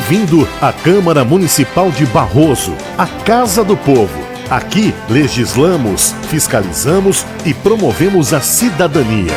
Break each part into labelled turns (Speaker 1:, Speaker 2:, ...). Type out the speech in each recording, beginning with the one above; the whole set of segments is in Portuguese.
Speaker 1: Bem-vindo à Câmara Municipal de Barroso, a Casa do Povo. Aqui legislamos, fiscalizamos e promovemos a cidadania.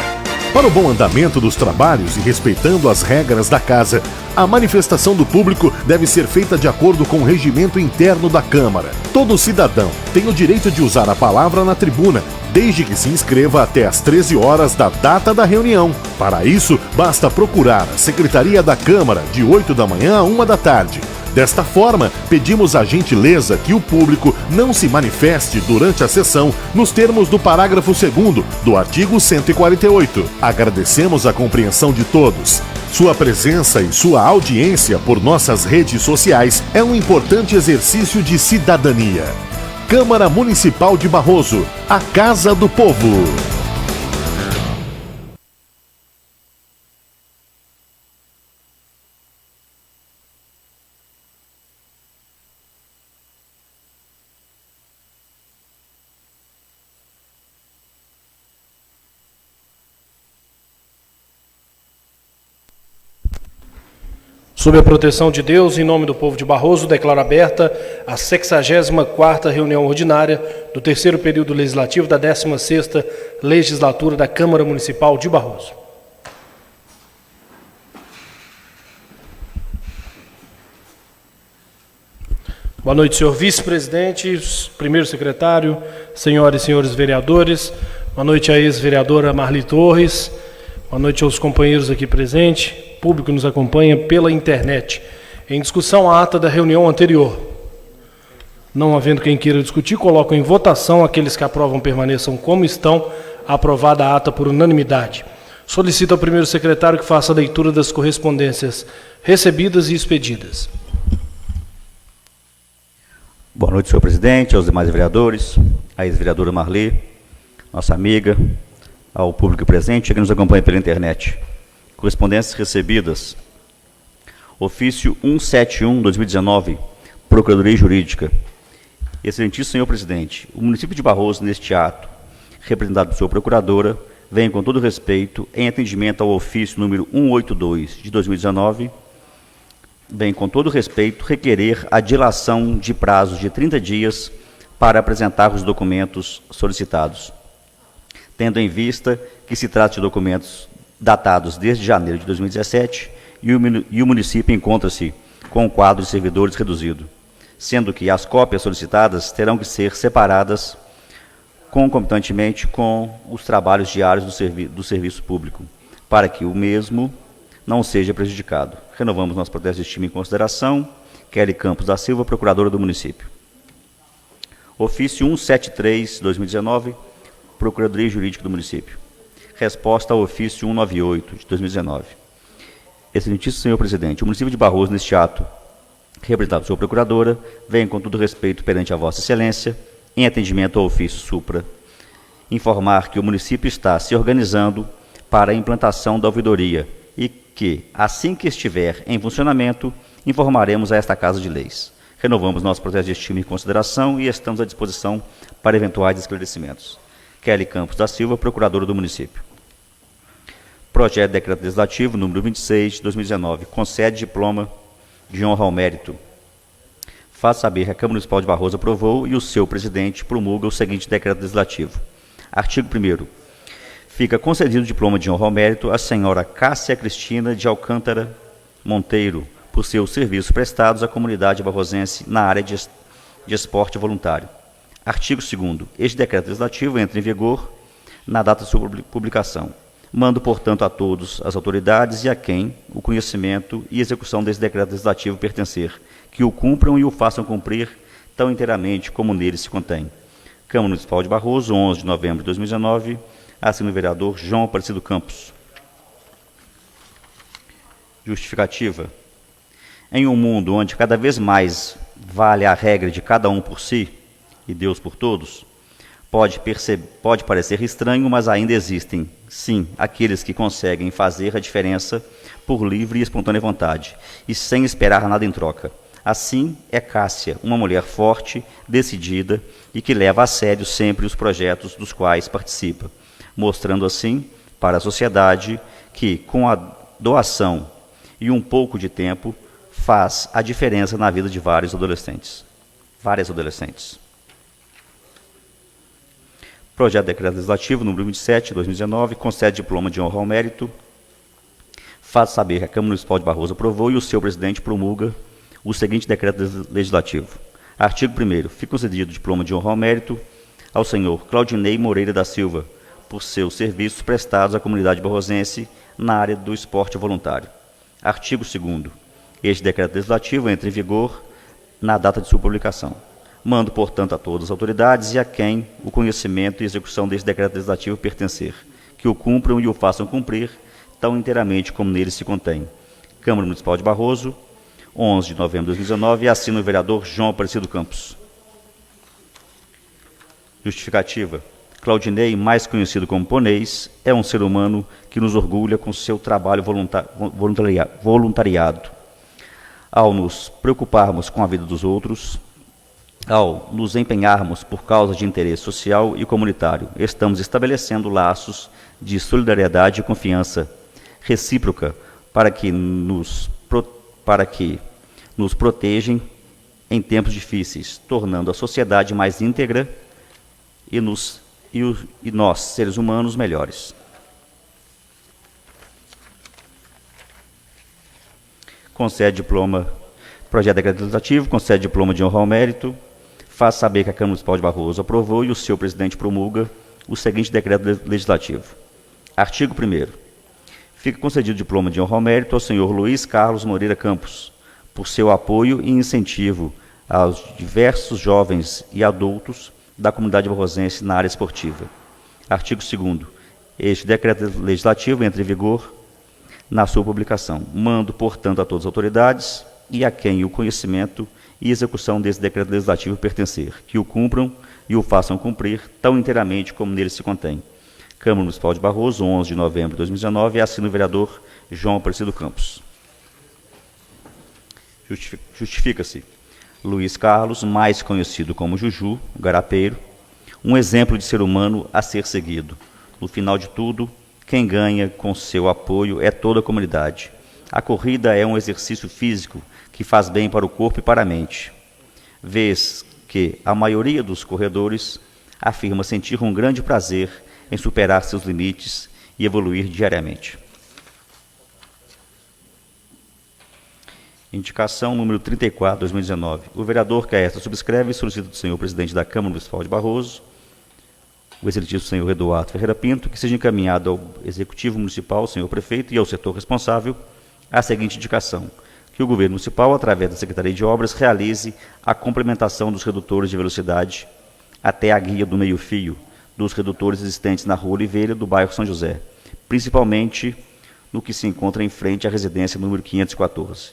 Speaker 1: Para o bom andamento dos trabalhos e respeitando as regras da casa, a manifestação do público deve ser feita de acordo com o regimento interno da Câmara. Todo cidadão tem o direito de usar a palavra na tribuna, desde que se inscreva até às 13 horas da data da reunião. Para isso, basta procurar a Secretaria da Câmara de 8 da manhã a 1 da tarde. Desta forma, pedimos a gentileza que o público não se manifeste durante a sessão nos termos do parágrafo 2º do artigo 148. Agradecemos a compreensão de todos. Sua presença e sua audiência por nossas redes sociais é um importante exercício de cidadania. Câmara Municipal de Barroso, a Casa do Povo.
Speaker 2: Sob a proteção de Deus, em nome do povo de Barroso, declaro aberta a 64ª reunião ordinária do terceiro período legislativo da 16ª legislatura da Câmara Municipal de Barroso. Boa noite, senhor vice-presidente, primeiro secretário, senhoras e senhores vereadores. Boa noite à ex-vereadora Marli Torres. Boa noite aos companheiros aqui presentes. Público nos acompanha pela internet. Em discussão, a ata da reunião anterior. Não havendo quem queira discutir, coloco em votação. Aqueles que aprovam permaneçam como estão. Aprovada a ata por unanimidade. Solicito ao primeiro secretário que faça a leitura das correspondências recebidas e expedidas.
Speaker 3: Boa noite, senhor presidente, aos demais vereadores, à ex-vereadora Marli, nossa amiga, ao público presente que nos acompanha pela internet. Correspondências recebidas. Ofício 171/2019, Procuradoria Jurídica. Excelentíssimo senhor presidente, o município de Barroso, neste ato, representado por sua procuradora, vem com todo respeito, em atendimento ao ofício número 182 de 2019, vem com todo respeito requerer a dilação de prazo de 30 dias para apresentar os documentos solicitados, tendo em vista que se trata de documentos datados desde janeiro de 2017 e o município encontra-se com um quadro de servidores reduzido, sendo que as cópias solicitadas terão que ser separadas concomitantemente com os trabalhos diários do serviço público, para que o mesmo não seja prejudicado. Renovamos nosso protesto de estima e consideração. Kelly Campos da Silva, procuradora do município. Ofício 173/2019, Procuradoria Jurídica do município. Resposta ao ofício 198 de 2019. Excelentíssimo senhor presidente, o município de Barroso, neste ato, representado por sua procuradora, vem com todo respeito perante a vossa excelência, em atendimento ao ofício supra, informar que o município está se organizando para a implantação da ouvidoria e que, assim que estiver em funcionamento, informaremos a esta Casa de Leis. Renovamos nosso processo de estima e consideração e estamos à disposição para eventuais esclarecimentos. Kelly Campos da Silva, procuradora do município. Projeto de Decreto Legislativo número 26 de 2019, concede diploma de honra ao mérito. Faz saber que a Câmara Municipal de Barroso aprovou e o seu presidente promulga o seguinte decreto legislativo. Artigo 1º. Fica concedido o diploma de honra ao mérito à senhora Cássia Cristina de Alcântara Monteiro, por seus serviços prestados à comunidade barrosense na área de esporte voluntário. Artigo 2º. Este decreto legislativo entra em vigor na data de sua publicação. Mando, portanto, a todos as autoridades e a quem o conhecimento e execução desse decreto legislativo pertencer, que o cumpram e o façam cumprir tão inteiramente como nele se contém. Câmara Municipal de Barroso, 11 de novembro de 2019, assina o vereador João Aparecido Campos. Justificativa. Em um mundo onde cada vez mais vale a regra de cada um por si e Deus por todos, pode parecer estranho, mas ainda existem, sim, aqueles que conseguem fazer a diferença por livre e espontânea vontade e sem esperar nada em troca. Assim é Cássia, uma mulher forte, decidida e que leva a sério sempre os projetos dos quais participa, mostrando assim para a sociedade que, com a doação e um pouco de tempo, faz a diferença na vida de vários adolescentes. Projeto de Decreto Legislativo número 27, de 2019, concede diploma de honra ao mérito. Faz saber que a Câmara Municipal de Barroso aprovou e o seu presidente promulga o seguinte decreto legislativo. Artigo 1º. Fica concedido diploma de honra ao mérito ao senhor Claudinei Moreira da Silva por seus serviços prestados à comunidade barrosense na área do esporte voluntário. Artigo 2º. Este decreto legislativo entra em vigor na data de sua publicação. Mando, portanto, a todas as autoridades e a quem o conhecimento e execução deste decreto legislativo pertencer, que o cumpram e o façam cumprir tão inteiramente como nele se contém. Câmara Municipal de Barroso, 11 de novembro de 2019, assina o vereador João Aparecido Campos. Justificativa. Claudinei, mais conhecido como Ponês, é um ser humano que nos orgulha com seu trabalho voluntariado. Ao nos preocuparmos com a vida dos outros, ao nos empenharmos por causa de interesse social e comunitário, estamos estabelecendo laços de solidariedade e confiança recíproca para que nos protegem em tempos difíceis, tornando a sociedade mais íntegra e nós, seres humanos, melhores. Projeto de Decreto Legislativo, concede diploma de honra ao mérito, faz saber que a Câmara Municipal de Barroso aprovou e o seu presidente promulga o seguinte decreto legislativo. Artigo 1º. Fica concedido diploma de honra ao mérito ao senhor Luiz Carlos Moreira Campos, por seu apoio e incentivo aos diversos jovens e adultos da comunidade barrosense na área esportiva. Artigo 2º. Este decreto legislativo entra em vigor na sua publicação. Mando, portanto, a todas as autoridades e a quem o conhecimento e execução desse decreto legislativo pertencer, que o cumpram e o façam cumprir tão inteiramente como nele se contém. Câmara Municipal de Barroso, 11 de novembro de 2019, assina o vereador João Aparecido Campos. Justifica-se. Luiz Carlos, mais conhecido como Juju, o garapeiro, um exemplo de ser humano a ser seguido. No final de tudo, quem ganha com seu apoio é toda a comunidade. A corrida é um exercício físico que faz bem para o corpo e para a mente. Vês que a maioria dos corredores afirma sentir um grande prazer em superar seus limites e evoluir diariamente. Indicação número 34, 2019. O vereador que a esta subscreve solicita do senhor presidente da Câmara Municipal de Barroso, o excelentíssimo senhor Eduardo Ferreira Pinto, que seja encaminhado ao Executivo Municipal, senhor prefeito, e ao setor responsável, a seguinte indicação: que o governo municipal, através da Secretaria de Obras, realize a complementação dos redutores de velocidade até a guia do meio-fio dos redutores existentes na Rua Oliveira, do bairro São José, principalmente no que se encontra em frente à residência número 514.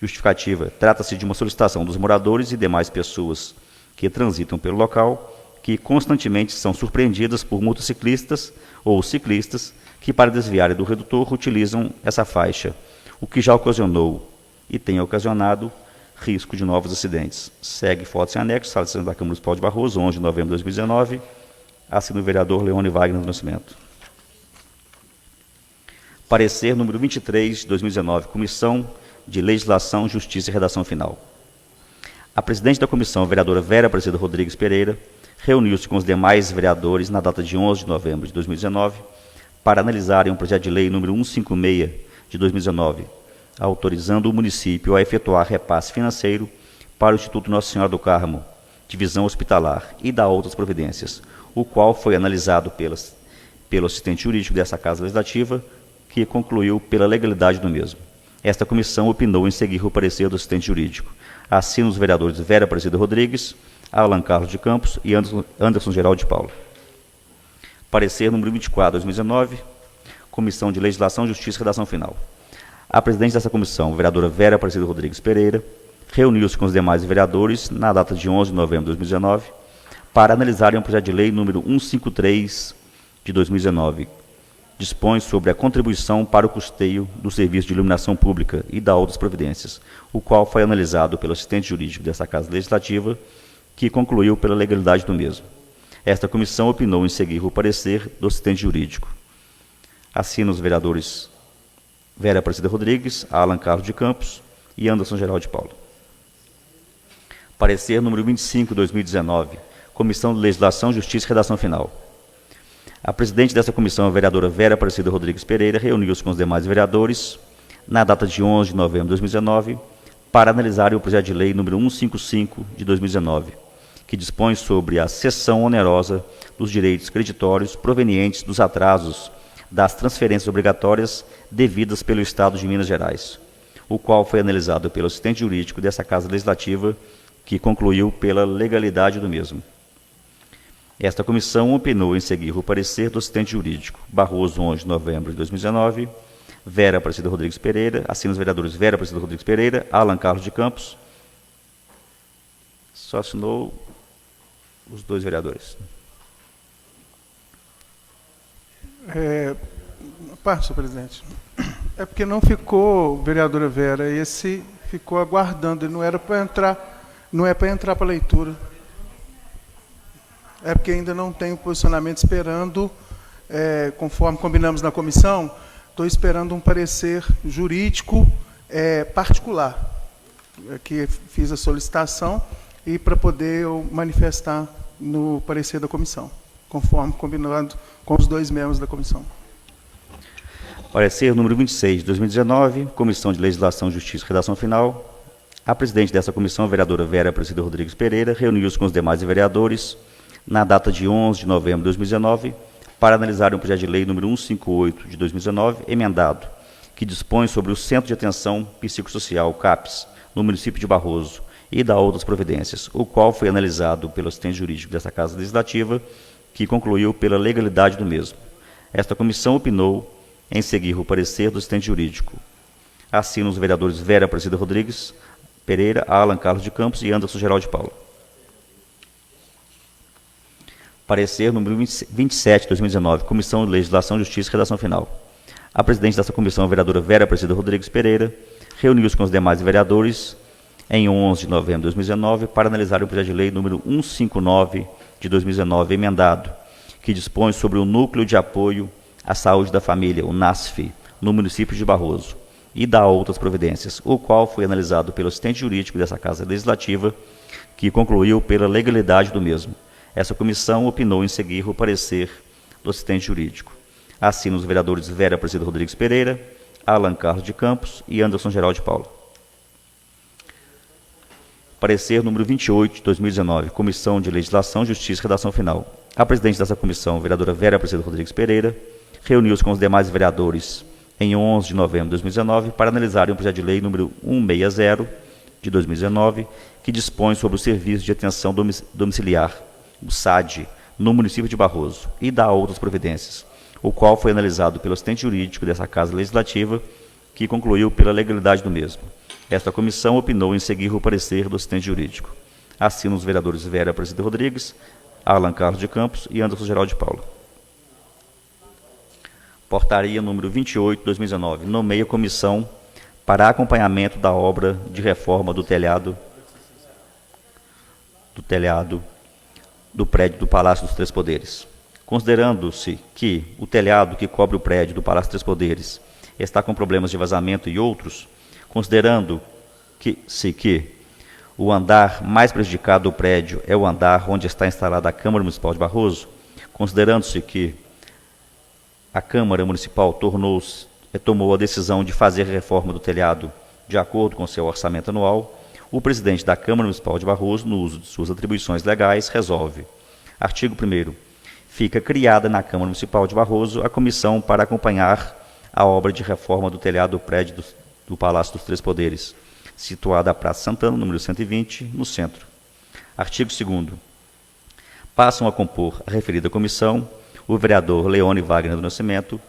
Speaker 3: Justificativa. Trata-se de uma solicitação dos moradores e demais pessoas que transitam pelo local, que constantemente são surpreendidas por motociclistas ou ciclistas que, para desviarem do redutor, utilizam essa faixa, o que já ocasionou e tem ocasionado risco de novos acidentes. Segue fotos em anexo, Sala de Assembleia da Câmara Municipal de Barroso, 11 de novembro de 2019, assina o vereador Leone Wagner do Nascimento. Parecer número 23, de 2019, Comissão de Legislação, Justiça e Redação Final. A presidente da comissão, a vereadora Vera Aparecida Rodrigues Pereira, reuniu-se com os demais vereadores na data de 11 de novembro de 2019 para analisarem um projeto de lei número 156 de 2019, autorizando o município a efetuar repasse financeiro para o Instituto Nossa Senhora do Carmo, divisão hospitalar, e dar outras providências, o qual foi analisado pelo assistente jurídico dessa Casa Legislativa, que concluiu pela legalidade do mesmo. Esta comissão opinou em seguir o parecer do assistente jurídico. Assinam os vereadores Vera Aparecida Rodrigues, Alan Carlos de Campos e Anderson Geraldo de Paula. Parecer número 24, 2019, Comissão de Legislação, Justiça e Redação Final. A presidente dessa comissão, a vereadora Vera Aparecida Rodrigues Pereira, reuniu-se com os demais vereadores na data de 11 de novembro de 2019 para analisarem o projeto de lei número 153 de 2019, dispõe sobre a contribuição para o custeio do serviço de iluminação pública e da outras providências, o qual foi analisado pelo assistente jurídico dessa Casa Legislativa, que concluiu pela legalidade do mesmo. Esta comissão opinou em seguir o parecer do assistente jurídico. Assinam os vereadores Vera Aparecida Rodrigues, Alan Carlos de Campos e Anderson Geraldo de Paula. Parecer número 25, 2019, Comissão de Legislação, Justiça e Redação Final. A presidente dessa comissão, a vereadora Vera Aparecida Rodrigues Pereira, reuniu-se com os demais vereadores na data de 11 de novembro de 2019 para analisar o projeto de lei número 155 de 2019, que dispõe sobre a cessão onerosa dos direitos creditórios provenientes dos atrasos das transferências obrigatórias devidas pelo Estado de Minas Gerais, o qual foi analisado pelo assistente jurídico dessa Casa Legislativa, que concluiu pela legalidade do mesmo. Esta comissão opinou em seguir o parecer do assistente jurídico Barroso, 11 de novembro de 2019, Vera Aparecida Rodrigues Pereira, assina os vereadores Vera Aparecida Rodrigues Pereira, Alan Carlos de Campos, só assinou os dois vereadores.
Speaker 4: Senhor presidente. É porque não ficou, vereadora Vera, esse ficou aguardando, ele não era para entrar, não é para entrar para leitura. É porque ainda não tem o posicionamento, esperando, conforme combinamos na comissão, estou esperando um parecer jurídico particular, que fiz a solicitação e para poder eu manifestar no parecer da comissão, conforme combinado com os dois membros da comissão.
Speaker 3: Parecer número 26, de 2019, Comissão de Legislação, Justiça e Redação Final. A presidente dessa comissão, a vereadora Vera Aparecida Rodrigues Pereira, reuniu-se com os demais vereadores na data de 11 de novembro de 2019 para analisar um projeto de lei número 158 de 2019, emendado, que dispõe sobre o Centro de Atenção Psicossocial, CAPS, no município de Barroso, e da outras providências, o qual foi analisado pelo assistente jurídico dessa Casa Legislativa, que concluiu pela legalidade do mesmo. Esta comissão opinou em seguir o parecer do assistente jurídico. Assinam os vereadores Vera Aparecida Rodrigues Pereira, Alan Carlos de Campos e Anderson Geraldo de Paula. Parecer número 27, 2019, Comissão de Legislação, Justiça e Redação Final. A presidente dessa comissão, a vereadora Vera Aparecida Rodrigues Pereira, reuniu-se com os demais vereadores em 11 de novembro de 2019 para analisar o projeto de lei número 159 de 2019, emendado, que dispõe sobre o Núcleo de Apoio à Saúde da Família, o NASF, no município de Barroso, e da outras providências, o qual foi analisado pelo assistente jurídico dessa Casa Legislativa, que concluiu pela legalidade do mesmo. Essa comissão opinou em seguir o parecer do assistente jurídico. Assinam os vereadores Vera Aparecida Rodrigues Pereira, Alan Carlos de Campos e Anderson Geraldo de Paula. Parecer número 28, de 2019, Comissão de Legislação, Justiça e Redação Final. A presidente dessa comissão, a vereadora Vera Aparecida Rodrigues Pereira, reuniu-se com os demais vereadores em 11 de novembro de 2019 para analisar um projeto de lei número 160 de 2019, que dispõe sobre o Serviço de Atenção Domiciliar, o SAD, no município de Barroso, e da outras providências, o qual foi analisado pelo assistente jurídico dessa Casa Legislativa, que concluiu pela legalidade do mesmo. Esta comissão opinou em seguir o parecer do assistente jurídico. Assinam os vereadores Vera Aparecida Rodrigues, Alan Carlos de Campos e Anderson Geraldo de Paula. Portaria número 28, 2019, nomeia comissão para acompanhamento da obra de reforma do telhado do prédio do Palácio dos Três Poderes. Considerando-se que o telhado que cobre o prédio do Palácio dos Três Poderes está com problemas de vazamento e outros, considerando-se que o andar mais prejudicado do prédio é o andar onde está instalada a Câmara Municipal de Barroso, considerando-se que a Câmara Municipal tomou a decisão de fazer a reforma do telhado de acordo com seu orçamento anual, o presidente da Câmara Municipal de Barroso, no uso de suas atribuições legais, resolve. Artigo 1º. Fica criada na Câmara Municipal de Barroso a comissão para acompanhar a obra de reforma do telhado do prédio do Palácio dos Três Poderes, situada à Praça Santana, número 120, no centro. Artigo 2º. Passam a compor a referida comissão o vereador Leone Wagner do Nascimento,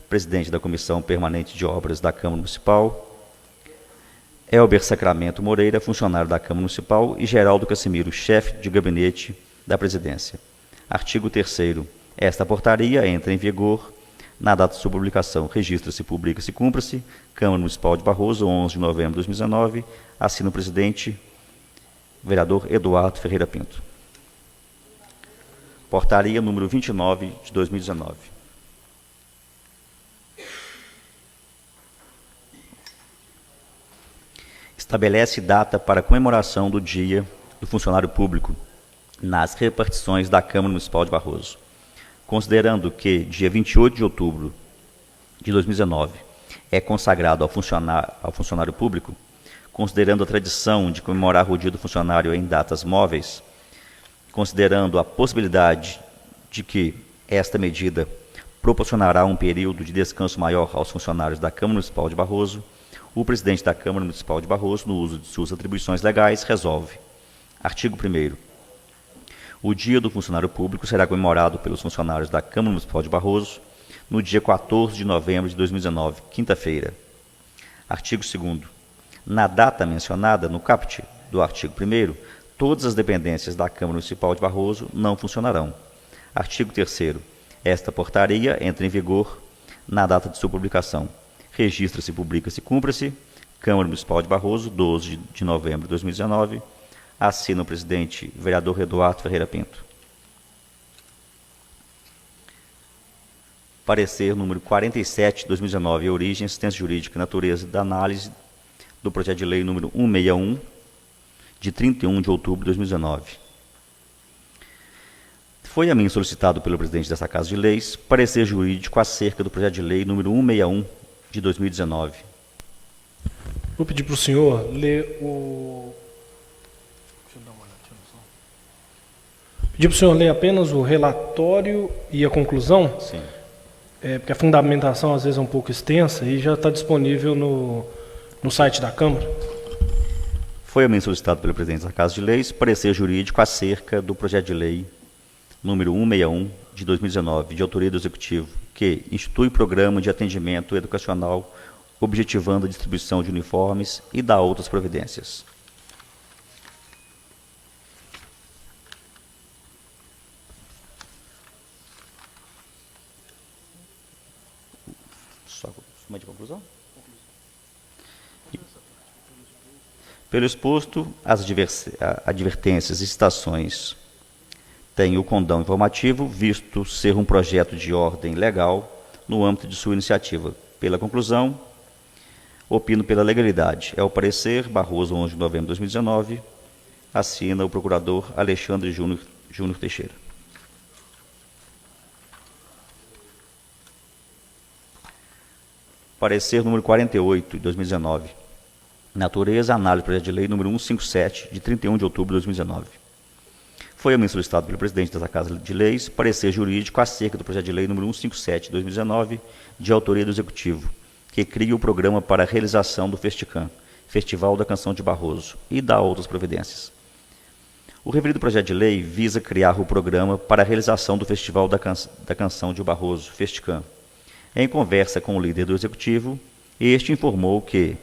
Speaker 3: presidente da Comissão Permanente de Obras da Câmara Municipal, Elber Sacramento Moreira, funcionário da Câmara Municipal, e Geraldo Casimiro, chefe de gabinete da presidência. Artigo 3º. Esta portaria entra em vigor na data de sua publicação. Registra-se, publica-se e cumpra-se. Câmara Municipal de Barroso, 11 de novembro de 2019. Assina o presidente, vereador Eduardo Ferreira Pinto. Portaria número 29 de 2019. estabelece data para a comemoração do Dia do Funcionário Público nas repartições da Câmara Municipal de Barroso, considerando que dia 28 de outubro de 2019 é consagrado ao funcionário público, considerando a tradição de comemorar o Dia do Funcionário em datas móveis, considerando a possibilidade de que esta medida proporcionará um período de descanso maior aos funcionários da Câmara Municipal de Barroso, o presidente da Câmara Municipal de Barroso, no uso de suas atribuições legais, resolve. Artigo 1º. O Dia do Funcionário Público será comemorado pelos funcionários da Câmara Municipal de Barroso no dia 14 de novembro de 2019, quinta-feira. Artigo 2º. Na data mencionada no caput do artigo 1º, todas as dependências da Câmara Municipal de Barroso não funcionarão. Artigo 3º. Esta portaria entra em vigor na data de sua publicação. Registra-se, publica-se e cumpre-se. Câmara Municipal de Barroso, 12 de novembro de 2019. Assina o presidente, vereador Eduardo Ferreira Pinto. Parecer número 47 de 2019, origem, assistência jurídica e natureza da análise do projeto de lei número 161, de 31 de outubro de 2019. Foi a mim solicitado pelo presidente dessa Casa de Leis parecer jurídico acerca do projeto de lei número 161 de 2019.
Speaker 2: Vou pedir para o senhor ler o... Deixa eu dar uma olhadinha só. Pedir para o senhor ler apenas o relatório e a conclusão.
Speaker 3: Sim.
Speaker 2: Porque a fundamentação às vezes é um pouco extensa e já está disponível no site da Câmara.
Speaker 3: Foi a mim solicitado pelo presidente da Casa de Leis parecer jurídico acerca do projeto de lei número 161 de 2019, de autoria do Executivo, que institui programa de atendimento educacional objetivando a distribuição de uniformes e dá outras providências. Só uma de conclusão? Pelo exposto, as advertências e citações têm o condão informativo, visto ser um projeto de ordem legal no âmbito de sua iniciativa. Pela conclusão, opino pela legalidade. É o parecer, Barroso, 11 de novembro de 2019, assina o procurador Alexandre Júnior Teixeira. Parecer número 48, de 2019. Natureza, análise do projeto de lei número 157, de 31 de outubro de 2019. Foi a mim solicitado pelo presidente dessa Casa de Leis parecer jurídico acerca do projeto de lei número 157, de 2019, de autoria do Executivo, que cria o programa para a realização do FESTICAM, Festival da Canção de Barroso, e dá outras providências. O referido projeto de lei visa criar o programa para a realização do Festival da Canção de Barroso, FESTICAM. Em conversa com o líder do Executivo, este informou que,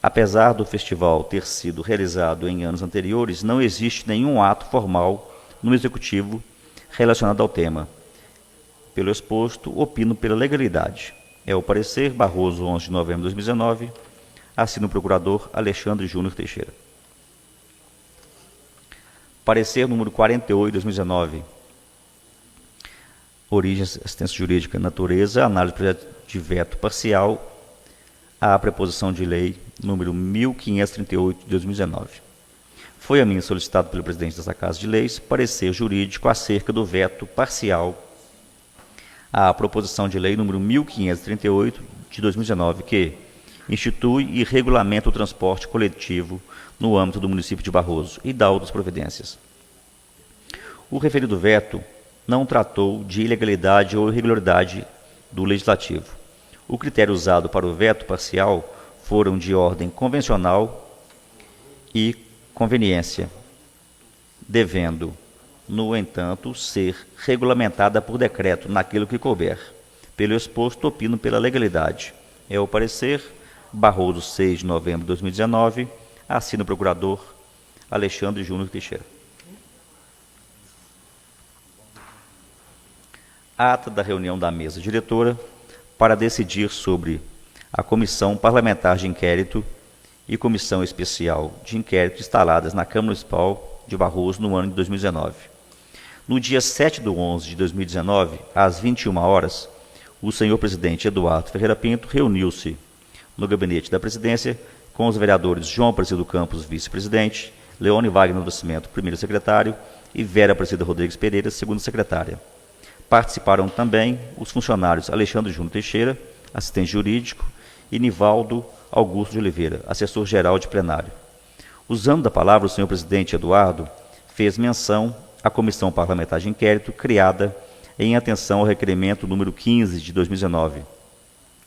Speaker 3: apesar do festival ter sido realizado em anos anteriores, não existe nenhum ato formal no Executivo relacionado ao tema. Pelo exposto, opino pela legalidade. É o parecer, Barroso, 11 de novembro de 2019, assina o procurador Alexandre Júnior Teixeira. Parecer número 48 de 2019, origem, assistência jurídica, natureza, análise do projeto de veto parcial à preposição de lei número 1538 de 2019. Foi a mim solicitado pelo presidente dessa Casa de Leis parecer jurídico acerca do veto parcial à proposição de lei número 1538 de 2019, que institui e regulamenta o transporte coletivo no âmbito do município de Barroso e dá outras providências. O referido veto não tratou de ilegalidade ou irregularidade do Legislativo. O critério usado para o veto parcial foram de ordem convencional e conveniência, devendo, no entanto, ser regulamentada por decreto naquilo que couber. Pelo exposto, opino pela legalidade. É o parecer, Barroso, 6 de novembro de 2019, assina o procurador Alexandre Júnior Teixeira. Ata da reunião da mesa diretora para decidir sobre a Comissão Parlamentar de Inquérito e Comissão Especial de Inquérito instaladas na Câmara Municipal de Barroso no ano de 2019. No dia 7 de 11 de 2019, às 21 horas, o senhor presidente Eduardo Ferreira Pinto reuniu-se no gabinete da presidência com os vereadores João Aparecido Campos, vice-presidente, Leone Wagner do Nascimento, primeiro secretário, e Vera Aparecida Rodrigues Pereira, segunda secretária. Participaram também os funcionários Alexandre Júnior Teixeira, assistente jurídico, e Nivaldo Augusto de Oliveira, assessor-geral de plenário. Usando da palavra, o senhor presidente Eduardo fez menção à Comissão Parlamentar de Inquérito, criada em atenção ao requerimento número 15 de 2019,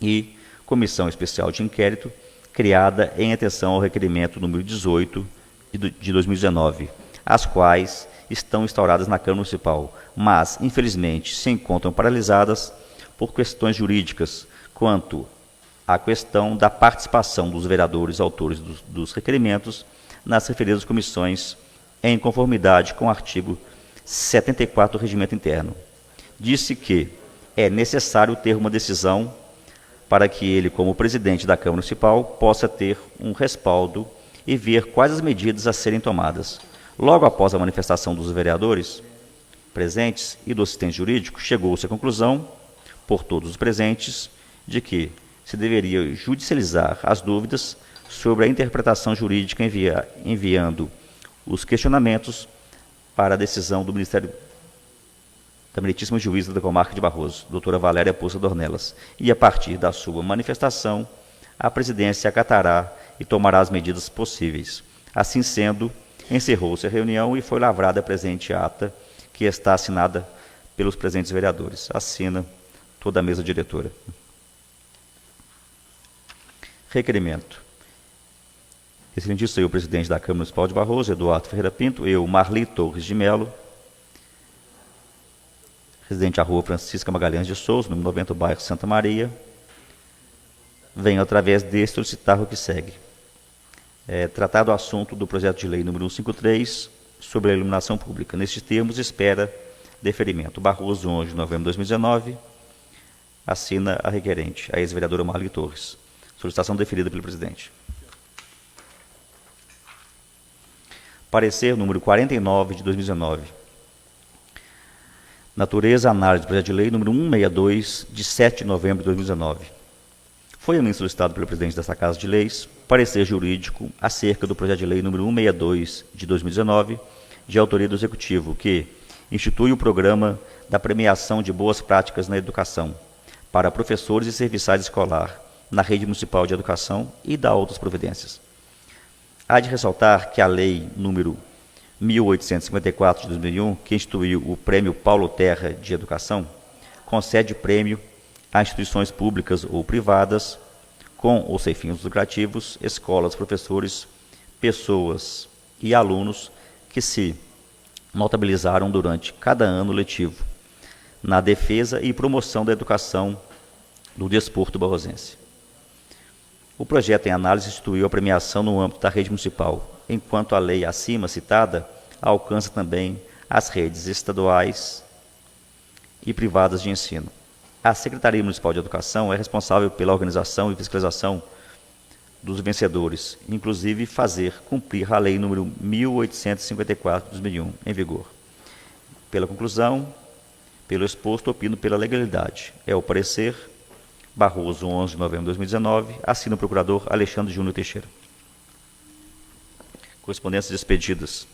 Speaker 3: e Comissão Especial de Inquérito, criada em atenção ao requerimento número 18 de 2019, as quais estão instauradas na Câmara Municipal, mas, infelizmente, se encontram paralisadas por questões jurídicas quanto à questão da participação dos vereadores autores dos requerimentos nas referidas comissões, em conformidade com o artigo 74 do Regimento Interno. Disse que é necessário ter uma decisão para que ele, como presidente da Câmara Municipal, possa ter um respaldo e ver quais as medidas a serem tomadas. Logo após a manifestação dos vereadores presentes e do assistente jurídico, chegou-se à conclusão, por todos os presentes, de que se deveria judicializar as dúvidas sobre a interpretação jurídica, enviando os questionamentos para a decisão do Ministério da Meritíssima Juíza da Comarca de Barroso, doutora Valéria Poça Dornelas, e a partir da sua manifestação, a presidência acatará e tomará as medidas possíveis. Assim sendo, encerrou-se a reunião e foi lavrada a presente ata, que está assinada pelos presentes vereadores. Assina toda a mesa diretora. Requerimento. Excelentíssimo senhor presidente da Câmara Municipal de Barroso, Eduardo Ferreira Pinto, eu, Marli Torres de Melo, residente à rua Francisca Magalhães de Souza, número 90, bairro Santa Maria, venho através deste solicitar o que segue. Tratado o assunto do projeto de lei número 153 sobre a iluminação pública. Nestes termos, espera deferimento. Barroso, 11 de novembro de 2019, assina a requerente, a ex-vereadora Marli Torres. Solicitação deferida pelo presidente. Parecer número 49 de 2019. Natureza, análise do projeto de lei número 162, de 7 de novembro de 2019. Foi a mim solicitado pelo presidente desta Casa de Leis parecer jurídico acerca do projeto de lei número 162 de 2019, de autoria do Executivo, que institui o programa da premiação de boas práticas na educação para professores e serviçais escolar na rede municipal de educação e dá outras providências. Há de ressaltar que a lei número 1854 de 2001, que instituiu o Prêmio Paulo Terra de Educação, concede prêmio a instituições públicas ou privadas, com ou sem fins lucrativos, escolas, professores, pessoas e alunos que se notabilizaram durante cada ano letivo na defesa e promoção da educação do desporto barrosense. O projeto em análise instituiu a premiação no âmbito da rede municipal, enquanto a lei acima citada alcança também as redes estaduais e privadas de ensino. A Secretaria Municipal de Educação é responsável pela organização e fiscalização dos vencedores, inclusive fazer cumprir a lei número 1854 de 2001, em vigor. Pela conclusão, pelo exposto, opino pela legalidade. É o parecer Barroso, 11 de novembro de 2019, assina o procurador Alexandre Júnior Teixeira. Correspondências expedidas.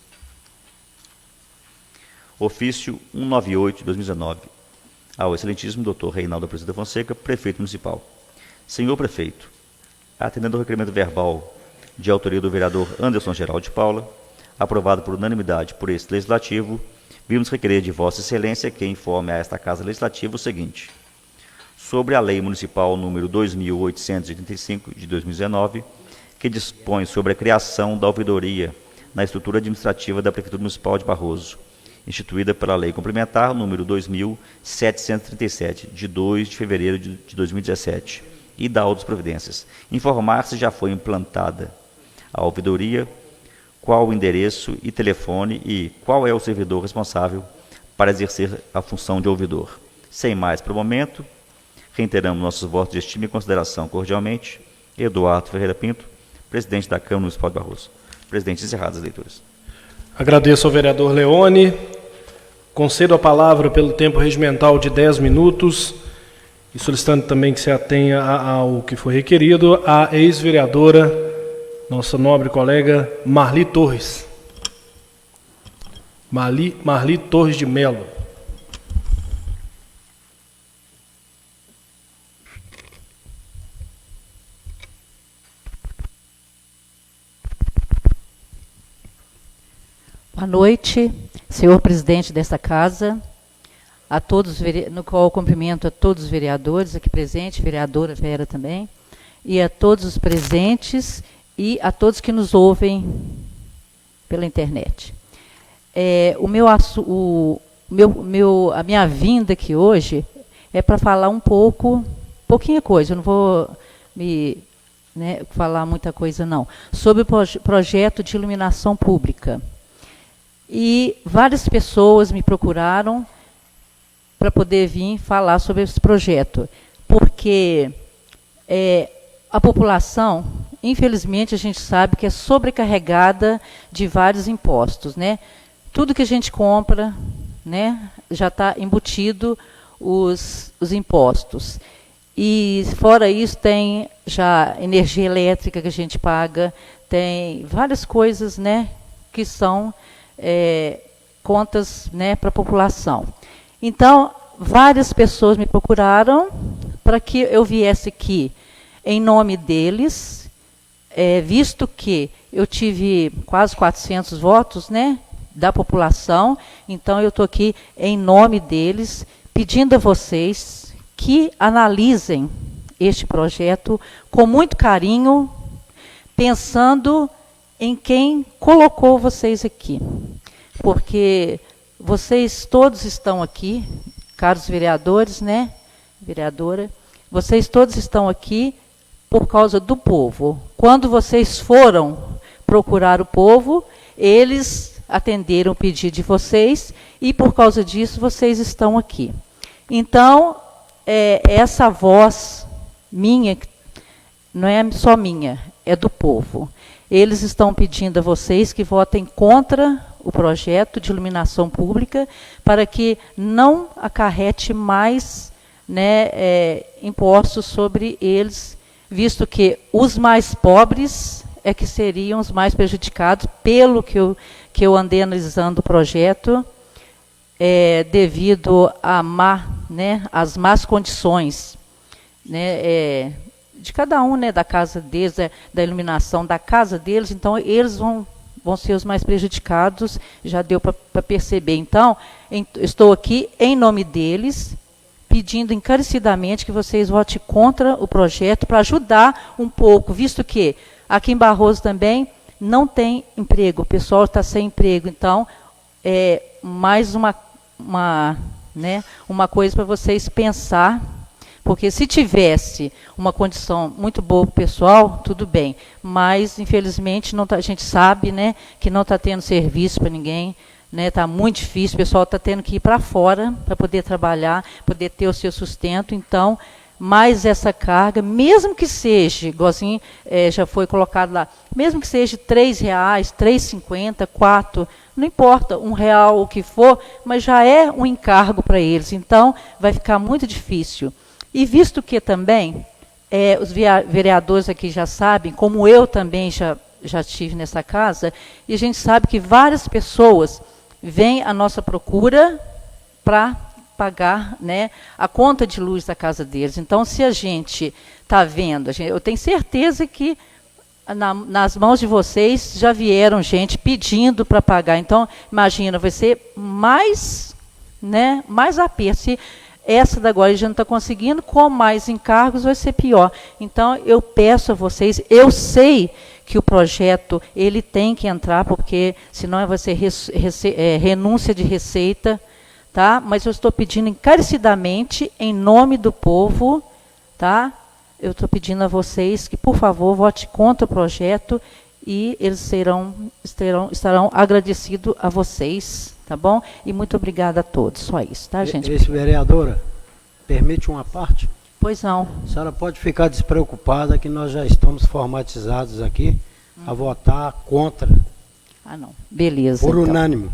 Speaker 3: Ofício 198 de 2019, ao excelentíssimo Dr. Reinaldo Aparecido Fonseca, prefeito municipal. Senhor prefeito, atendendo ao requerimento verbal de autoria do vereador Anderson Geraldo de Paula, aprovado por unanimidade por este legislativo, vimos requerer de Vossa Excelência que informe a esta Casa Legislativa o seguinte: sobre a Lei Municipal número 2.885 de 2019, que dispõe sobre a criação da ouvidoria na estrutura administrativa da Prefeitura Municipal de Barroso, instituída pela Lei Complementar número 2.737, de 2 de fevereiro de 2017, e da outras providências. Informar se já foi implantada a ouvidoria, qual o endereço e telefone e qual é o servidor responsável para exercer a função de ouvidor. Sem mais para o momento, reiteramos nossos votos de estima e consideração cordialmente. Eduardo Ferreira Pinto, presidente da Câmara Municipal de Barroso. Presidente, encerradas as leituras.
Speaker 2: Agradeço ao vereador Leone. Concedo a palavra pelo tempo regimental de 10 minutos e solicitando também que se atenha ao que foi requerido, a ex-vereadora nossa nobre colega Marli Torres. Marli Torres de Melo.
Speaker 5: Boa noite, senhor presidente desta casa, a todos, no qual eu cumprimento a todos os vereadores aqui presentes, vereadora Vera também, e a todos os presentes e a todos que nos ouvem pela internet. A minha vinda aqui hoje é para falar pouquinha coisa, eu não vou falar muita coisa não, sobre o projeto de iluminação pública. E várias pessoas me procuraram para poder vir falar sobre esse projeto, porque a população, infelizmente, a gente sabe que é sobrecarregada de vários impostos, né? Tudo que a gente compra, né, já está embutido os impostos. E, fora isso, tem já energia elétrica que a gente paga, tem várias coisas, né, que são contas, né, para a população. Então, várias pessoas me procuraram para que eu viesse aqui em nome deles, visto que eu tive quase 400 votos, né, da população, então eu estou aqui em nome deles, pedindo a vocês que analisem este projeto com muito carinho, pensando em quem colocou vocês aqui. Porque vocês todos estão aqui, caros vereadores, né, vereadora, vocês todos estão aqui por causa do povo. Quando vocês foram procurar o povo, eles atenderam o pedido de vocês e, por causa disso, vocês estão aqui. Então, essa voz minha, não é só minha, é do povo. Eles estão pedindo a vocês que votem contra o projeto de iluminação pública para que não acarrete mais, né, impostos sobre eles, visto que os mais pobres é que seriam os mais prejudicados, pelo que eu andei analisando o projeto, devido às más condições, né, de cada um, né, da casa deles, da iluminação da casa deles, então eles vão ser os mais prejudicados, já deu para perceber. Então, estou aqui em nome deles, pedindo encarecidamente que vocês votem contra o projeto, para ajudar um pouco, visto que aqui em Barroso também não tem emprego, o pessoal está sem emprego, então, mais uma coisa para vocês pensar. Porque se tivesse uma condição muito boa para o pessoal, tudo bem. Mas, infelizmente, a gente sabe, né, que não está tendo serviço para ninguém, né, está muito difícil, o pessoal está tendo que ir para fora para poder trabalhar, poder ter o seu sustento. Então, mais essa carga, mesmo que seja, igualzinho já foi colocado lá, mesmo que seja R$3, R$3,50, R$4, não importa, R$1, o que for, mas já é um encargo para eles. Então, vai ficar muito difícil. E visto que também, os vereadores aqui já sabem, como eu também já estive nessa casa, e a gente sabe que várias pessoas vêm à nossa procura para pagar, né, a conta de luz da casa deles. Então, se a gente está vendo, eu tenho certeza que nas mãos de vocês já vieram gente pedindo para pagar. Então, imagina, vai ser mais aperto. Se essa da agora a gente não está conseguindo, com mais encargos vai ser pior. Então, eu peço a vocês, eu sei que o projeto ele tem que entrar, porque senão vai ser renúncia de receita, tá? Mas eu estou pedindo encarecidamente, em nome do povo, tá? Eu estou pedindo a vocês que, por favor, vote contra o projeto e eles estarão agradecidos a vocês, tá bom? E muito obrigada a todos. Só isso, tá, gente?
Speaker 6: Vereadora, permite uma parte?
Speaker 5: Pois não.
Speaker 6: A senhora pode ficar despreocupada que nós já estamos formatizados aqui a votar contra.
Speaker 5: Ah, não. Beleza.
Speaker 6: Por
Speaker 5: então.
Speaker 6: unânime.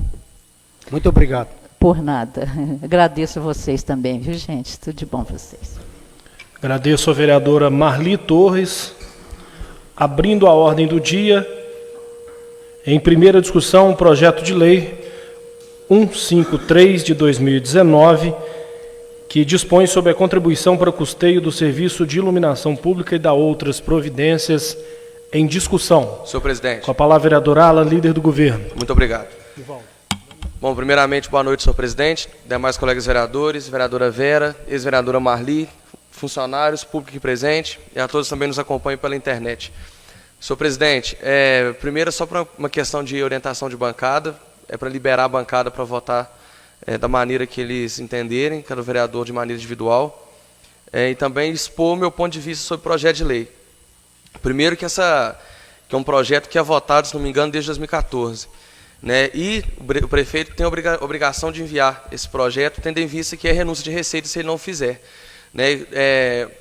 Speaker 6: Muito obrigado.
Speaker 5: Por nada. Agradeço a vocês também, viu, gente? Tudo de bom para vocês.
Speaker 2: Agradeço a vereadora Marli Torres. abrindo a ordem do dia, em primeira discussão, o projeto de lei 153 de 2019, que dispõe sobre a contribuição para o custeio do serviço de iluminação pública e da outras providências em discussão.
Speaker 7: Senhor presidente.
Speaker 2: Com a palavra, vereador Alan, líder do governo.
Speaker 7: Muito obrigado. Bom, primeiramente, boa noite, senhor presidente, demais colegas vereadores, vereadora Vera, ex-vereadora Marli, funcionários, público aqui presente e a todos também nos acompanham pela internet. Senhor presidente, primeiro só para uma questão de orientação de bancada, para liberar a bancada para votar da maneira que eles entenderem, cada vereador de maneira individual, e também expor o meu ponto de vista sobre o projeto de lei. Primeiro que é um projeto que é votado, se não me engano, desde 2014. Né? E o prefeito tem a obrigação de enviar esse projeto, tendo em vista que é renúncia de receita se ele não fizer. Né?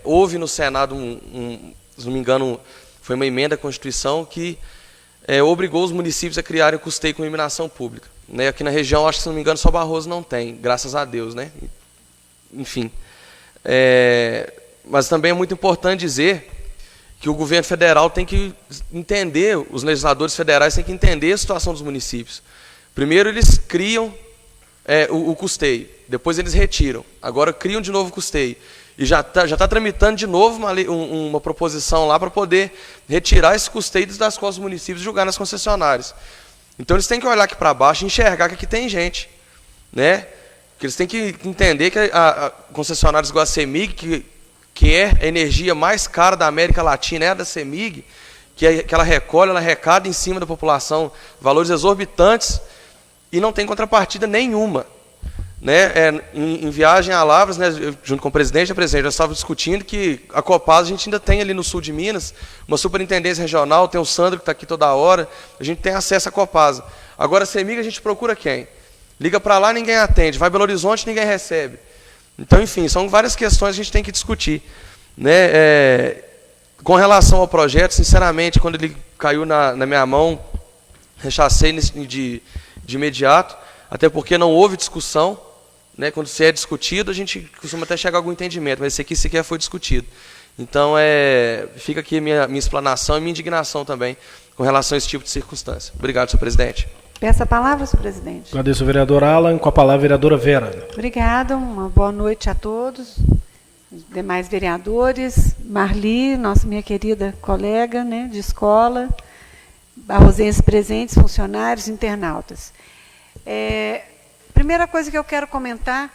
Speaker 7: Houve no Senado, se não me engano, foi uma emenda à Constituição que obrigou os municípios a criarem o custeio com iluminação pública. Né? Aqui na região, acho que, se não me engano, só Barroso não tem, graças a Deus. Né? Enfim. Mas também é muito importante dizer que o governo federal tem que entender, os legisladores federais têm que entender a situação dos municípios. Primeiro eles criam o custeio, depois eles retiram, agora criam de novo o custeio. E já tá tramitando de novo uma proposição lá para poder retirar esse custeio das costas dos municípios e jogar nas concessionárias. Então eles têm que olhar aqui para baixo e enxergar que aqui tem gente. Né? Que eles têm que entender que a concessionárias igual a CEMIG, que é a energia mais cara da América Latina, é a da CEMIG, que ela recolhe, ela arrecada em cima da população valores exorbitantes e não tem contrapartida nenhuma. Né? Em viagem a Lavras, né, junto com o presidente e a presidente, nós estávamos discutindo que a Copasa a gente ainda tem ali no sul de Minas, uma superintendência regional, tem o Sandro que está aqui toda hora, a gente tem acesso à Copasa. Agora a CEMIG a gente procura quem? Liga para lá, ninguém atende, vai Belo Horizonte, ninguém recebe. Então, enfim, são várias questões que a gente tem que discutir. Né? Com relação ao projeto, sinceramente, quando ele caiu na minha mão, rechacei de imediato, até porque não houve discussão. Né? Quando se é discutido, a gente costuma até chegar a algum entendimento, mas esse aqui sequer foi discutido. Então, fica aqui a minha explanação e minha indignação também com relação a esse tipo de circunstância. Obrigado, senhor presidente.
Speaker 8: Peço a palavra, senhor presidente.
Speaker 2: Agradeço, vereador Alan. Com a palavra, vereadora Vera.
Speaker 8: Obrigada, uma boa noite a todos, os demais vereadores, Marli, minha querida colega, né, de escola, barrosenses presentes, funcionários, internautas. Primeira coisa que eu quero comentar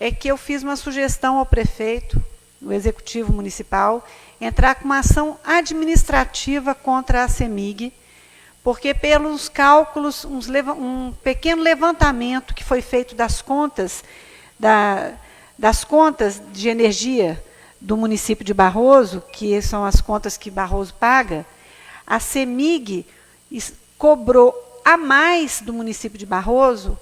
Speaker 8: é que eu fiz uma sugestão ao prefeito, no Executivo Municipal, entrar com uma ação administrativa contra a CEMIG, porque pelos cálculos, um pequeno levantamento que foi feito das contas, das contas de energia do município de Barroso, que são as contas que Barroso paga, a CEMIG cobrou a mais do município de Barroso,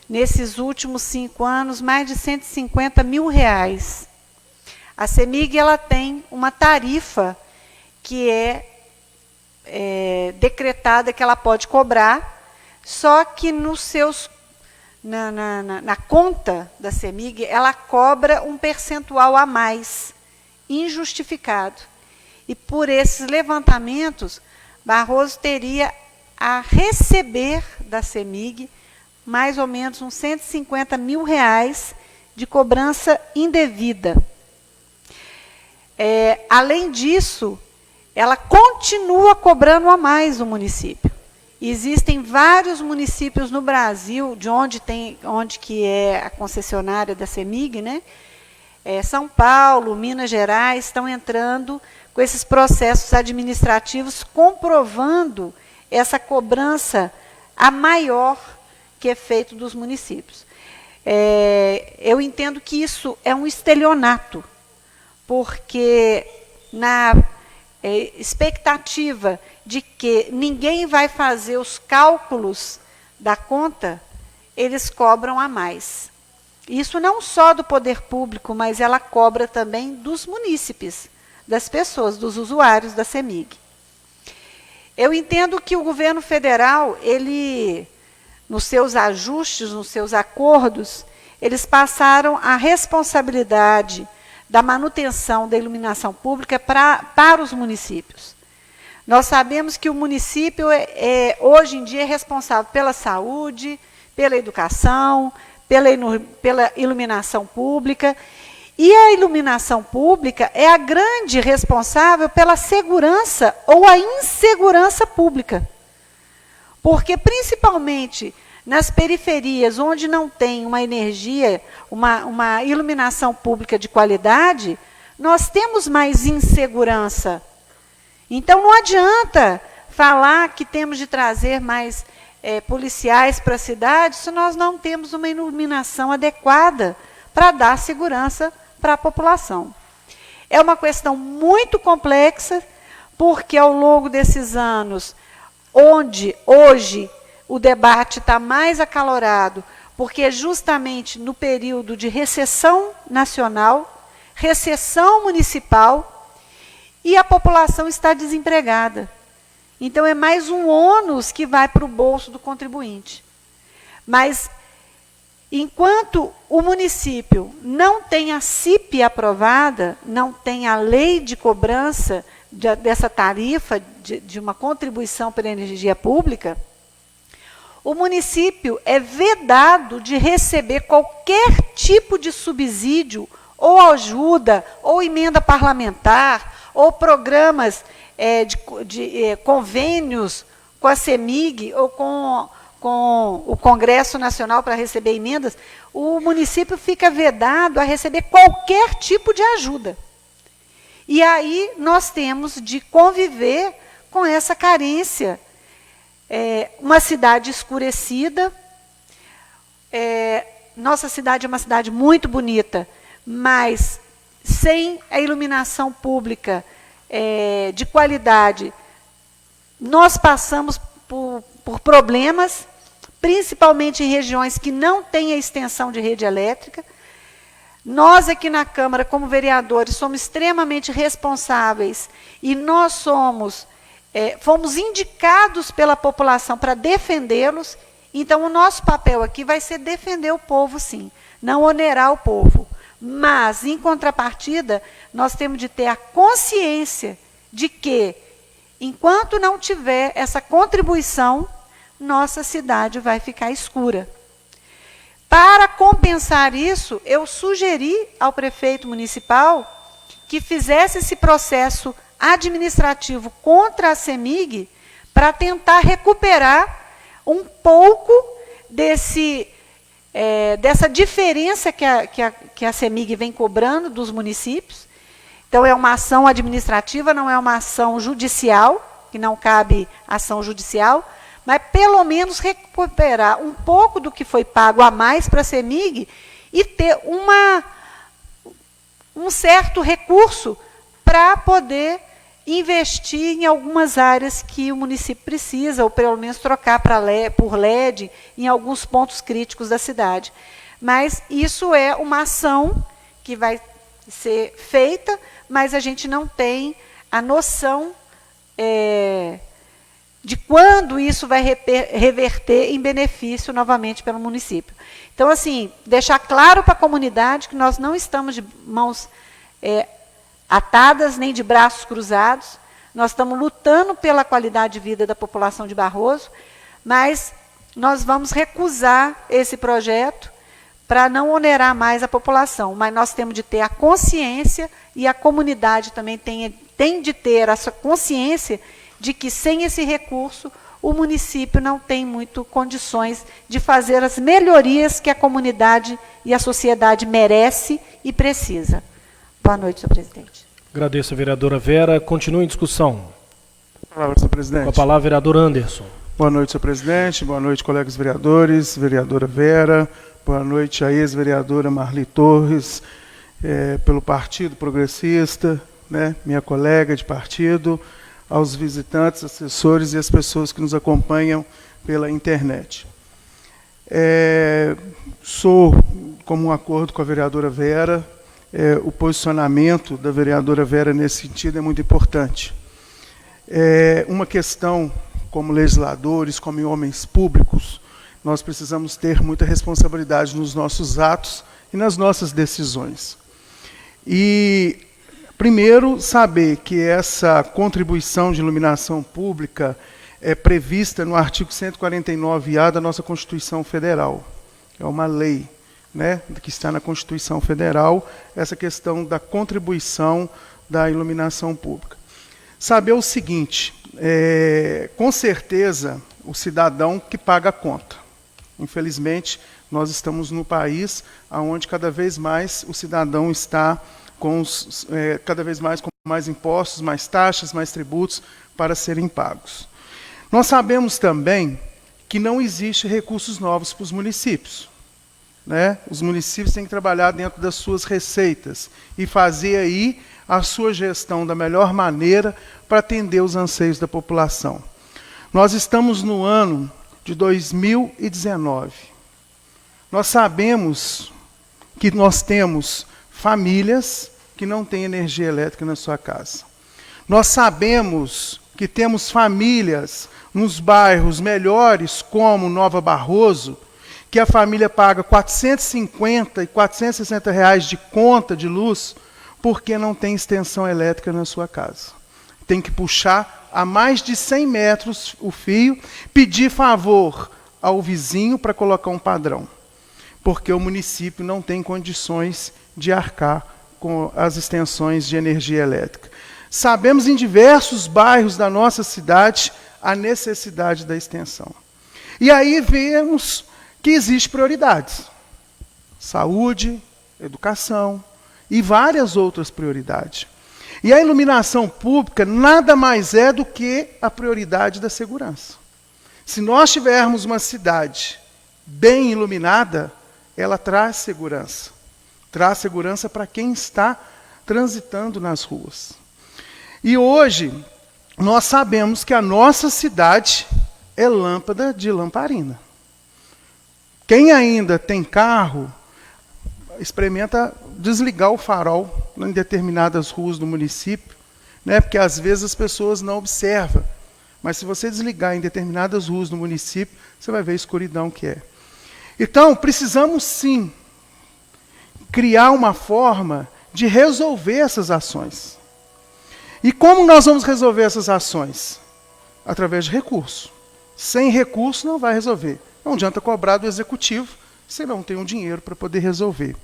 Speaker 8: nesses últimos 5 anos, mais de R$150 mil. A CEMIG ela tem uma tarifa que decretada que ela pode cobrar, só que na conta da CEMIG ela cobra um percentual a mais, injustificado. E por esses levantamentos, Barroso teria a receber da CEMIG mais ou menos uns R$150 mil de cobrança indevida. Além disso, ela continua cobrando a mais o município. Existem vários municípios no Brasil, onde que é a concessionária da CEMIG, né? São Paulo, Minas Gerais, estão entrando com esses processos administrativos, comprovando essa cobrança a maior que é feito dos municípios. Eu entendo que isso é um estelionato, porque na expectativa de que ninguém vai fazer os cálculos da conta, eles cobram a mais. Isso não só do poder público, mas ela cobra também dos munícipes, das pessoas, dos usuários da CEMIG. Eu entendo que o governo federal, nos seus ajustes, nos seus acordos, eles passaram a responsabilidade da manutenção da iluminação pública para os municípios. Nós sabemos que o município, hoje em dia, é responsável pela saúde, pela educação, pela iluminação pública. E a iluminação pública é a grande responsável pela segurança ou a insegurança pública. Porque, principalmente nas periferias, onde não tem uma energia, uma iluminação pública de qualidade, nós temos mais insegurança. Então, não adianta falar que temos de trazer mais policiais para a cidade se nós não temos uma iluminação adequada para dar segurança para a população. É uma questão muito complexa, porque ao longo desses anos, onde hoje o debate está mais acalorado, porque justamente no período de recessão nacional, recessão municipal, e a população está desempregada. Então, é mais um ônus que vai para o bolso do contribuinte. Mas, enquanto o município não tem a CIP aprovada, não tem a lei de cobrança dessa tarifa de uma contribuição pela energia pública, o município é vedado de receber qualquer tipo de subsídio, ou ajuda, ou emenda parlamentar, ou programas de convênios com a CEMIG, ou com o Congresso Nacional para receber emendas. O município fica vedado a receber qualquer tipo de ajuda. E aí nós temos de conviver com essa carência. Uma cidade escurecida, nossa cidade é uma cidade muito bonita, mas sem a iluminação pública de qualidade, nós passamos por problemas, principalmente em regiões que não têm a extensão de rede elétrica. Nós aqui na Câmara, como vereadores, somos extremamente responsáveis e nós fomos indicados pela população para defendê-los. Então, o nosso papel aqui vai ser defender o povo, sim, não onerar o povo. Mas, em contrapartida, nós temos de ter a consciência de que, enquanto não tiver essa contribuição, nossa cidade vai ficar escura. Para compensar isso, eu sugeri ao prefeito municipal que fizesse esse processo administrativo contra a CEMIG para tentar recuperar um pouco dessa diferença que a CEMIG vem cobrando dos municípios. Então, é uma ação administrativa, não é uma ação judicial, que não cabe ação judicial, mas pelo menos recuperar um pouco do que foi pago a mais para a CEMIG e ter um certo recurso para poder investir em algumas áreas que o município precisa, ou pelo menos trocar por LED em alguns pontos críticos da cidade. Mas isso é uma ação que vai ser feita, mas a gente não tem a noção de quando isso vai reverter em benefício novamente pelo município. Então, assim, deixar claro para a comunidade que nós não estamos de mãos atadas, nem de braços cruzados. Nós estamos lutando pela qualidade de vida da população de Barroso, mas nós vamos recusar esse projeto para não onerar mais a população. Mas nós temos de ter a consciência, e a comunidade também tem de ter essa consciência de que, sem esse recurso, o município não tem muito condições de fazer as melhorias que a comunidade e a sociedade merece e precisa. Boa noite, senhor presidente.
Speaker 2: Agradeço a vereadora Vera. Continua em discussão.
Speaker 4: Palavra, senhor presidente.
Speaker 2: Com a palavra, vereador Anderson.
Speaker 4: Boa noite, senhor presidente. Boa noite, colegas vereadores, vereadora Vera. Boa noite à ex-vereadora Marli Torres, pelo Partido Progressista, né, minha colega de partido, aos visitantes, assessores e as pessoas que nos acompanham pela internet. Como um acordo com a vereadora Vera, o posicionamento da vereadora Vera nesse sentido é muito importante. Uma questão, como legisladores, como homens públicos, nós precisamos ter muita responsabilidade nos nossos atos e nas nossas decisões. E Primeiro, saber que essa contribuição de iluminação pública é prevista no artigo 149A da nossa Constituição Federal. É uma lei, né, que está na Constituição Federal, essa questão da contribuição da iluminação pública. Saber o seguinte, com certeza, o cidadão que paga a conta. Infelizmente, nós estamos no país onde cada vez mais o cidadão está cada vez mais com mais impostos, mais taxas, mais tributos para serem pagos. Nós sabemos também que não existe recursos novos para os municípios, né? Os municípios têm que trabalhar dentro das suas receitas e fazer aí a sua gestão da melhor maneira para atender os anseios da população. Nós estamos no ano de 2019. Nós sabemos que nós temos famílias que não têm energia elétrica na sua casa. Nós sabemos que temos famílias nos bairros melhores, como Nova Barroso, que a família paga R$ 450 e R$ 460 reais de conta de luz porque não tem extensão elétrica na sua casa. Tem que puxar a mais de 100 metros o fio, pedir favor ao vizinho para colocar um padrão, porque o município não tem condições de arcar com as extensões de energia elétrica. Sabemos em diversos bairros da nossa cidade a necessidade da extensão. E aí vemos que existem prioridades. Saúde, educação e várias outras prioridades. E a iluminação pública nada mais é do que a prioridade da segurança. Se nós tivermos uma cidade bem iluminada, ela traz segurança. Traz segurança para quem está transitando nas ruas. E hoje, nós sabemos que a nossa cidade é lâmpada de lamparina. Quem ainda tem carro, experimenta desligar o farol em determinadas ruas do município, né? Porque às vezes as pessoas não observam. Mas se você desligar em determinadas ruas do município, você vai ver a escuridão que é. Então, precisamos sim criar uma forma de resolver essas ações. E como nós vamos resolver essas ações? Através de recurso. Sem recurso não vai resolver. Não adianta cobrar do executivo, se não tem um dinheiro para poder resolver.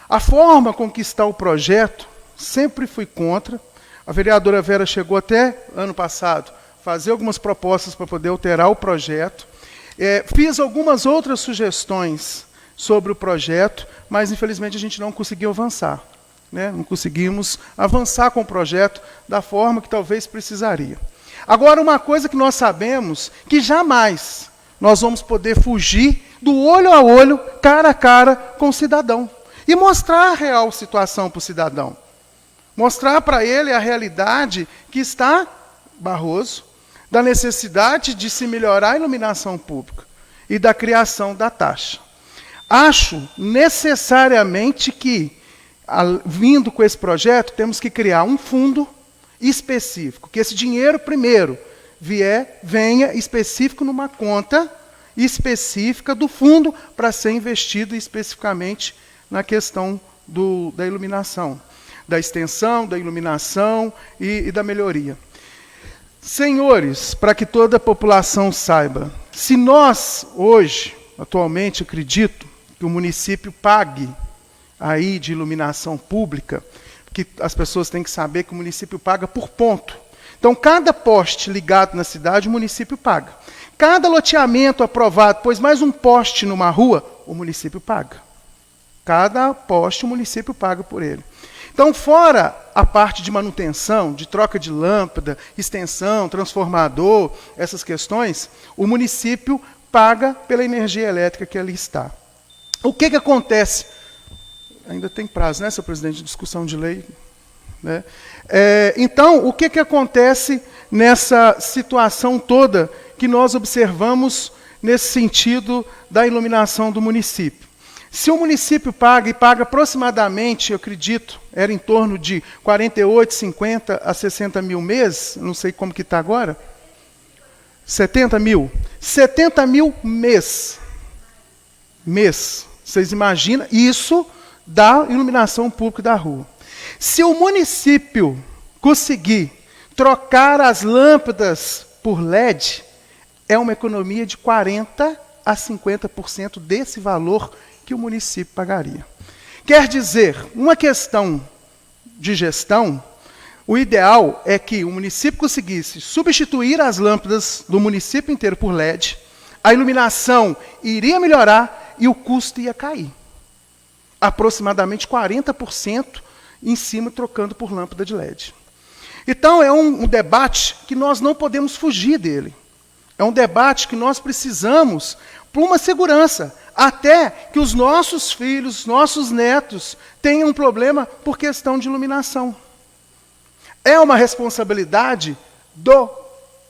Speaker 4: A forma com que está o projeto, sempre fui contra. A vereadora Vera chegou até, ano passado, fazer algumas propostas para poder alterar o projeto. Fiz algumas outras sugestões sobre o projeto, mas infelizmente a gente não conseguiu avançar, né? Não conseguimos avançar com o projeto da forma que talvez precisaria. Agora, uma coisa que nós sabemos, que jamais nós vamos poder fugir do olho a olho, cara a cara com o cidadão. E mostrar a real situação para o cidadão. Mostrar para ele a realidade que está, Barroso, da necessidade de se melhorar a iluminação pública e da criação da taxa. Acho necessariamente que, vindo com esse projeto, temos que criar um fundo específico, que esse dinheiro, primeiro, venha específico numa conta específica do fundo para ser investido especificamente na questão da iluminação, da extensão, da iluminação e da melhoria. Senhores, para que toda a população saiba, se nós hoje, atualmente, acredito que o município pague aí de iluminação pública, que as pessoas têm que saber que o município paga por ponto. Então, cada poste ligado na cidade, o município paga. Cada loteamento aprovado, pois mais um poste numa rua, o município paga. Cada poste, o município paga por ele. Então, fora a parte de manutenção, de troca de lâmpada, extensão, transformador, essas questões, o município paga pela energia elétrica que ali está. O que acontece? Ainda tem prazo, né, senhor presidente, de discussão de lei, né? Então, o que acontece nessa situação toda que nós observamos nesse sentido da iluminação do município? Se o município paga, e paga aproximadamente, eu acredito, era em torno de 48, 50 a 60 mil mês, não sei como que está agora, 70 mil? 70 mil mês. Vocês imaginam? Isso da iluminação pública da rua. Se o município conseguir trocar as lâmpadas por LED, é uma economia de 40% a 50% desse valor que o município pagaria. Quer dizer, uma questão de gestão, o ideal é que o município conseguisse substituir as lâmpadas do município inteiro por LED, a iluminação iria melhorar e o custo ia cair. Aproximadamente 40% em cima trocando por lâmpada de LED. Então é um debate que nós não podemos fugir dele. É um debate que nós precisamos por uma segurança, até que os nossos filhos, nossos netos tenham um problema por questão de iluminação. É uma responsabilidade do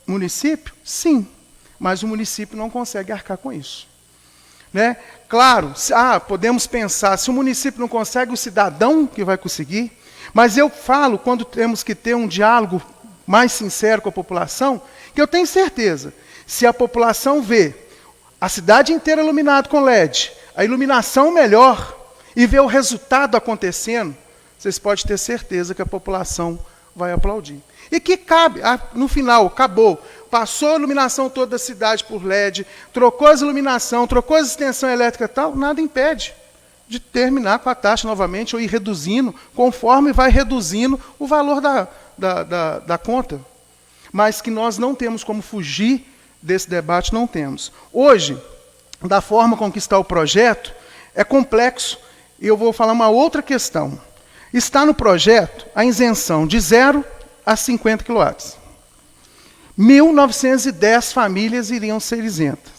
Speaker 4: município? Sim, mas o município não consegue arcar com isso. Né? Claro, podemos pensar, se o município não consegue, o cidadão que vai conseguir, mas eu falo, quando temos que ter um diálogo mais sincero com a população, que eu tenho certeza, se a população vê a cidade inteira iluminada com LED, a iluminação melhor, e vê o resultado acontecendo, vocês podem ter certeza que a população vai aplaudir. E que cabe, no final, acabou, passou a iluminação toda da cidade por LED, trocou as iluminação, trocou a extensão elétrica e tal, nada impede de terminar com a taxa novamente, ou ir reduzindo, conforme vai reduzindo o valor da conta. Mas que nós não temos como fugir desse debate, não temos. Hoje, da forma com que está o projeto, é complexo, e eu vou falar uma outra questão. Está no projeto a isenção de 0 a 50 kW. 1.910 famílias iriam ser isentas.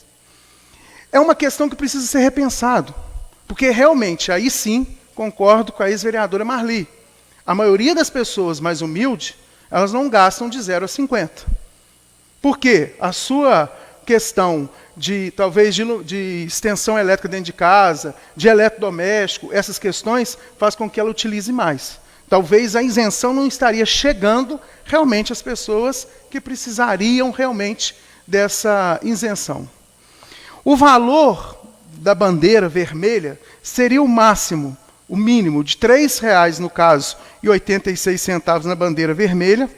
Speaker 4: É uma questão que precisa ser repensado, porque realmente, aí sim, concordo com a ex-vereadora Marli. A maioria das pessoas mais humildes, elas não gastam de 0 a 50. Por quê? A sua questão de, talvez, de extensão elétrica dentro de casa, de eletrodoméstico, essas questões faz com que ela utilize mais. Talvez a isenção não estaria chegando realmente às pessoas que precisariam realmente dessa isenção. O valor da bandeira vermelha seria o máximo, o mínimo, de R$ 3,00 no caso, e 86 centavos na bandeira vermelha,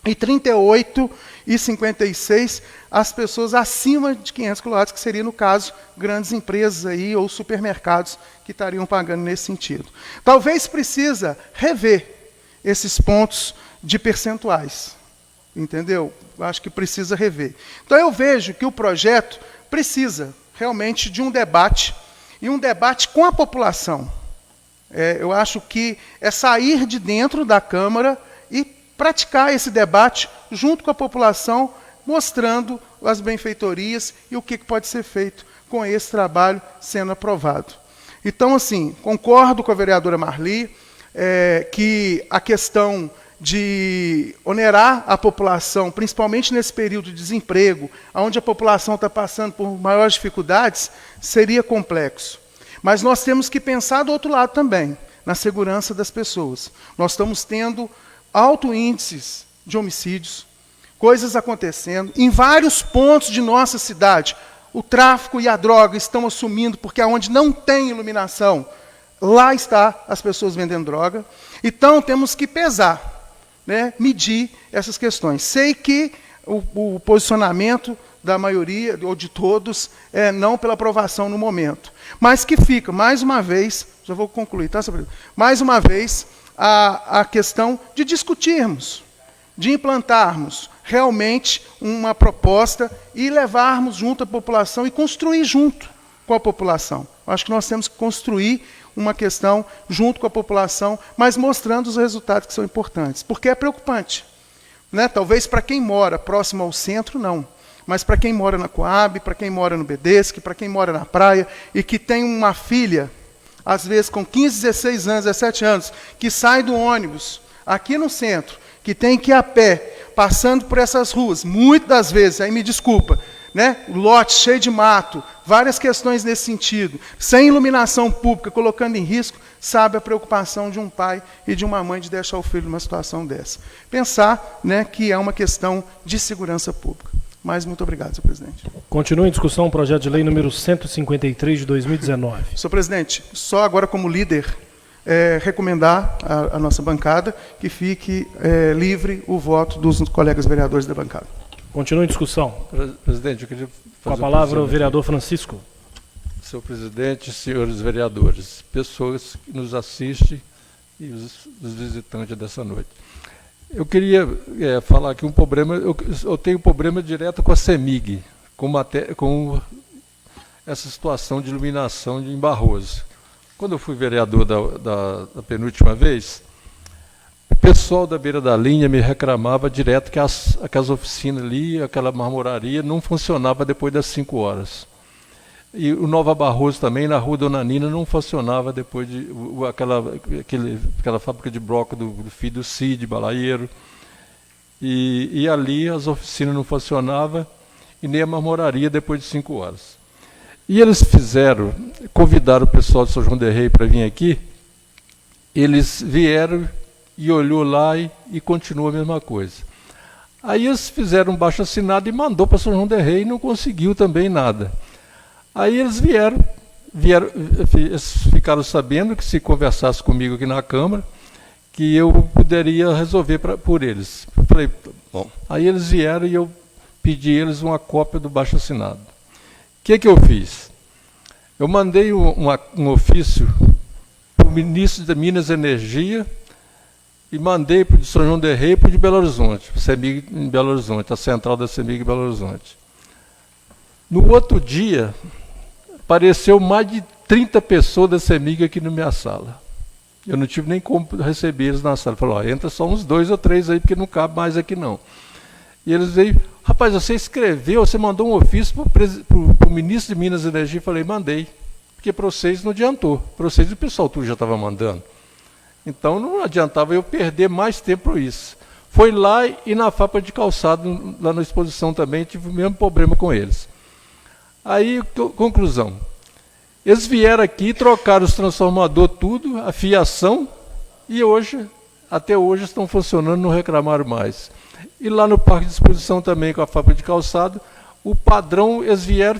Speaker 4: e R$ 38,56 as pessoas acima de 500 kW, que seria, no caso, grandes empresas aí, ou supermercados que estariam pagando nesse sentido. Talvez precisa rever esses pontos de percentuais. Entendeu? Acho que precisa rever. Então eu vejo que o projeto precisa realmente de um debate, e um debate com a população. Eu acho que é sair de dentro da Câmara e praticar esse debate junto com a população, mostrando as benfeitorias e o que pode ser feito com esse trabalho sendo aprovado. Então, assim, concordo com a vereadora Marli, que a questão de onerar a população, principalmente nesse período de desemprego, onde a população está passando por maiores dificuldades, seria complexo. Mas nós temos que pensar do outro lado também, na segurança das pessoas. Nós estamos tendo altos índices de homicídios, coisas acontecendo em vários pontos de nossa cidade. O tráfico e a droga estão assumindo, porque onde não tem iluminação, lá está as pessoas vendendo droga. Então, temos que pesar, né, medir essas questões. Sei que o posicionamento da maioria, ou de todos, é não pela aprovação no momento. Mas que fica, mais uma vez, já vou concluir, tá, Sabrina? Mais uma vez, a questão de discutirmos, de implantarmos realmente uma proposta e levarmos junto à população e construir junto com a população. Acho que nós temos que construir uma questão junto com a população, mas mostrando os resultados que são importantes, porque é preocupante. Né? Talvez para quem mora próximo ao centro, não. Mas para quem mora na Coab, para quem mora no Bedesque, para quem mora na praia, e que tem uma filha, às vezes com 15, 16 anos, 17 anos, que sai do ônibus, aqui no centro, que tem que ir a pé, passando por essas ruas, muitas das vezes, aí me desculpa, né? Lote cheio de mato, várias questões nesse sentido, sem iluminação pública, colocando em risco, sabe a preocupação de um pai e de uma mãe de deixar o filho numa situação dessa. Pensar, né, que é uma questão de segurança pública. Mas muito obrigado, senhor presidente.
Speaker 2: Continua em discussão o projeto de lei número 153 de 2019.
Speaker 4: Senhor presidente, só agora como líder recomendar à nossa bancada que fique livre o voto dos colegas vereadores da bancada.
Speaker 2: Continua em discussão.
Speaker 9: Presidente, eu queria
Speaker 2: Com a
Speaker 9: fazer
Speaker 2: palavra o vereador Francisco.
Speaker 9: Senhor presidente, senhores vereadores, pessoas que nos assistem e os visitantes dessa noite. Eu queria falar aqui um problema, eu tenho um problema direto com a CEMIG, com essa situação de iluminação em Barroso. Quando eu fui vereador da penúltima vez, o pessoal da beira da linha me reclamava direto que aquelas oficinas ali, aquela marmoraria, não funcionava depois das 5 horas. E o Nova Barroso também, na rua Dona Nina, não funcionava depois de aquela fábrica de bloco do filho do Cid, Balaieiro. E ali as oficinas não funcionavam e nem a marmoraria depois de 5 horas. E eles convidaram o pessoal de São João del Rei para vir aqui, eles vieram e olhou lá e continuou a mesma coisa. Aí eles fizeram um baixo-assinado e mandou para São João del Rei e não conseguiu também nada. Aí eles eles ficaram sabendo que se conversasse comigo aqui na Câmara, que eu poderia resolver por eles. Eu falei, bom. Aí eles vieram e eu pedi a eles uma cópia do baixo-assinado. O que eu fiz? Eu mandei um ofício para o ministro de Minas e Energia e mandei para o de São João del Rei e para o de Belo Horizonte, a CEMIG em Belo Horizonte, a central da CEMIG em Belo Horizonte. No outro dia, apareceu mais de 30 pessoas da CEMIG aqui na minha sala. Eu não tive nem como receber eles na sala. Falei, entra só uns 2 ou 3 aí, porque não cabe mais aqui não. E eles veio, rapaz, você escreveu, você mandou um ofício para o ministro de Minas e Energia. Eu falei, mandei, porque para vocês não adiantou. Para vocês o pessoal tudo já estava mandando. Então não adiantava eu perder mais tempo por isso. Foi lá e na fábrica de calçado, lá na exposição também, tive o mesmo problema com eles. Aí, conclusão. Eles vieram aqui, trocaram os transformadores, tudo, a fiação, e até hoje estão funcionando, não reclamaram mais. E lá no parque de exposição também, com a fábrica de calçado, o padrão, eles vieram,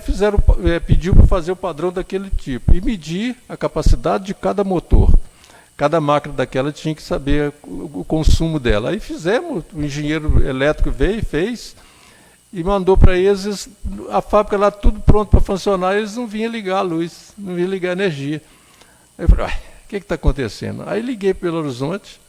Speaker 9: pediu para fazer o padrão daquele tipo, e medir a capacidade de cada motor. Cada máquina daquela tinha que saber o consumo dela. Aí fizemos, o engenheiro elétrico veio e fez, e mandou para eles, a fábrica lá tudo pronto para funcionar, eles não vinham ligar a luz, não vinham ligar a energia. Aí eu falei, o que está acontecendo? Aí liguei para Belo Horizonte,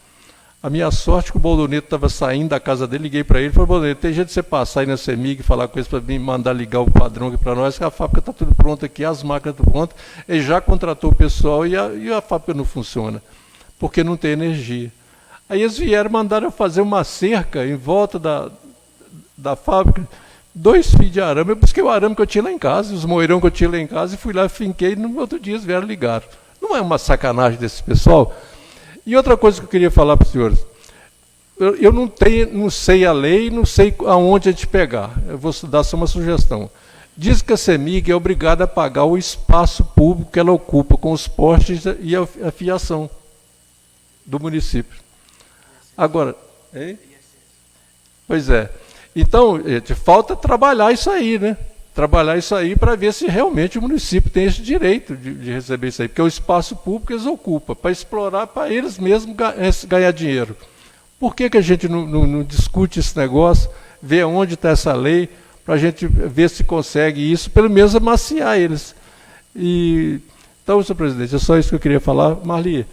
Speaker 9: a minha sorte que o Baldoneto estava saindo da casa dele, liguei para ele, falei, Baldoneto, tem jeito de você passar aí na CEMIG e falar com eles para mim mandar ligar o padrão aqui para nós, que a fábrica está tudo pronta aqui, as máquinas estão prontas, ele já contratou o pessoal e a fábrica não funciona, porque não tem energia. Aí eles vieram, mandaram eu fazer uma cerca em volta da fábrica, 2 fios de arame. Eu busquei o arame que eu tinha lá em casa, os moirão que eu tinha lá em casa, e fui lá, finquei, e no outro dia eles vieram ligar. Não é uma sacanagem desse pessoal? E outra coisa que eu queria falar para os senhores, eu não sei a lei, não sei aonde a gente pegar. Eu vou dar só uma sugestão. Diz que a CEMIG é obrigada a pagar o espaço público que ela ocupa com os postes e a fiação do município. Agora, hein? Pois é. Então, gente, falta trabalhar isso aí, né? Trabalhar isso aí para ver se realmente o município tem esse direito de receber isso aí, porque é o espaço público que eles ocupam, para explorar, para eles mesmos ganhar dinheiro. Por que a gente não discute esse negócio, ver onde está essa lei, para a gente ver se consegue isso, pelo menos amaciar eles. Então, senhor presidente, é só isso que eu queria falar. Marli,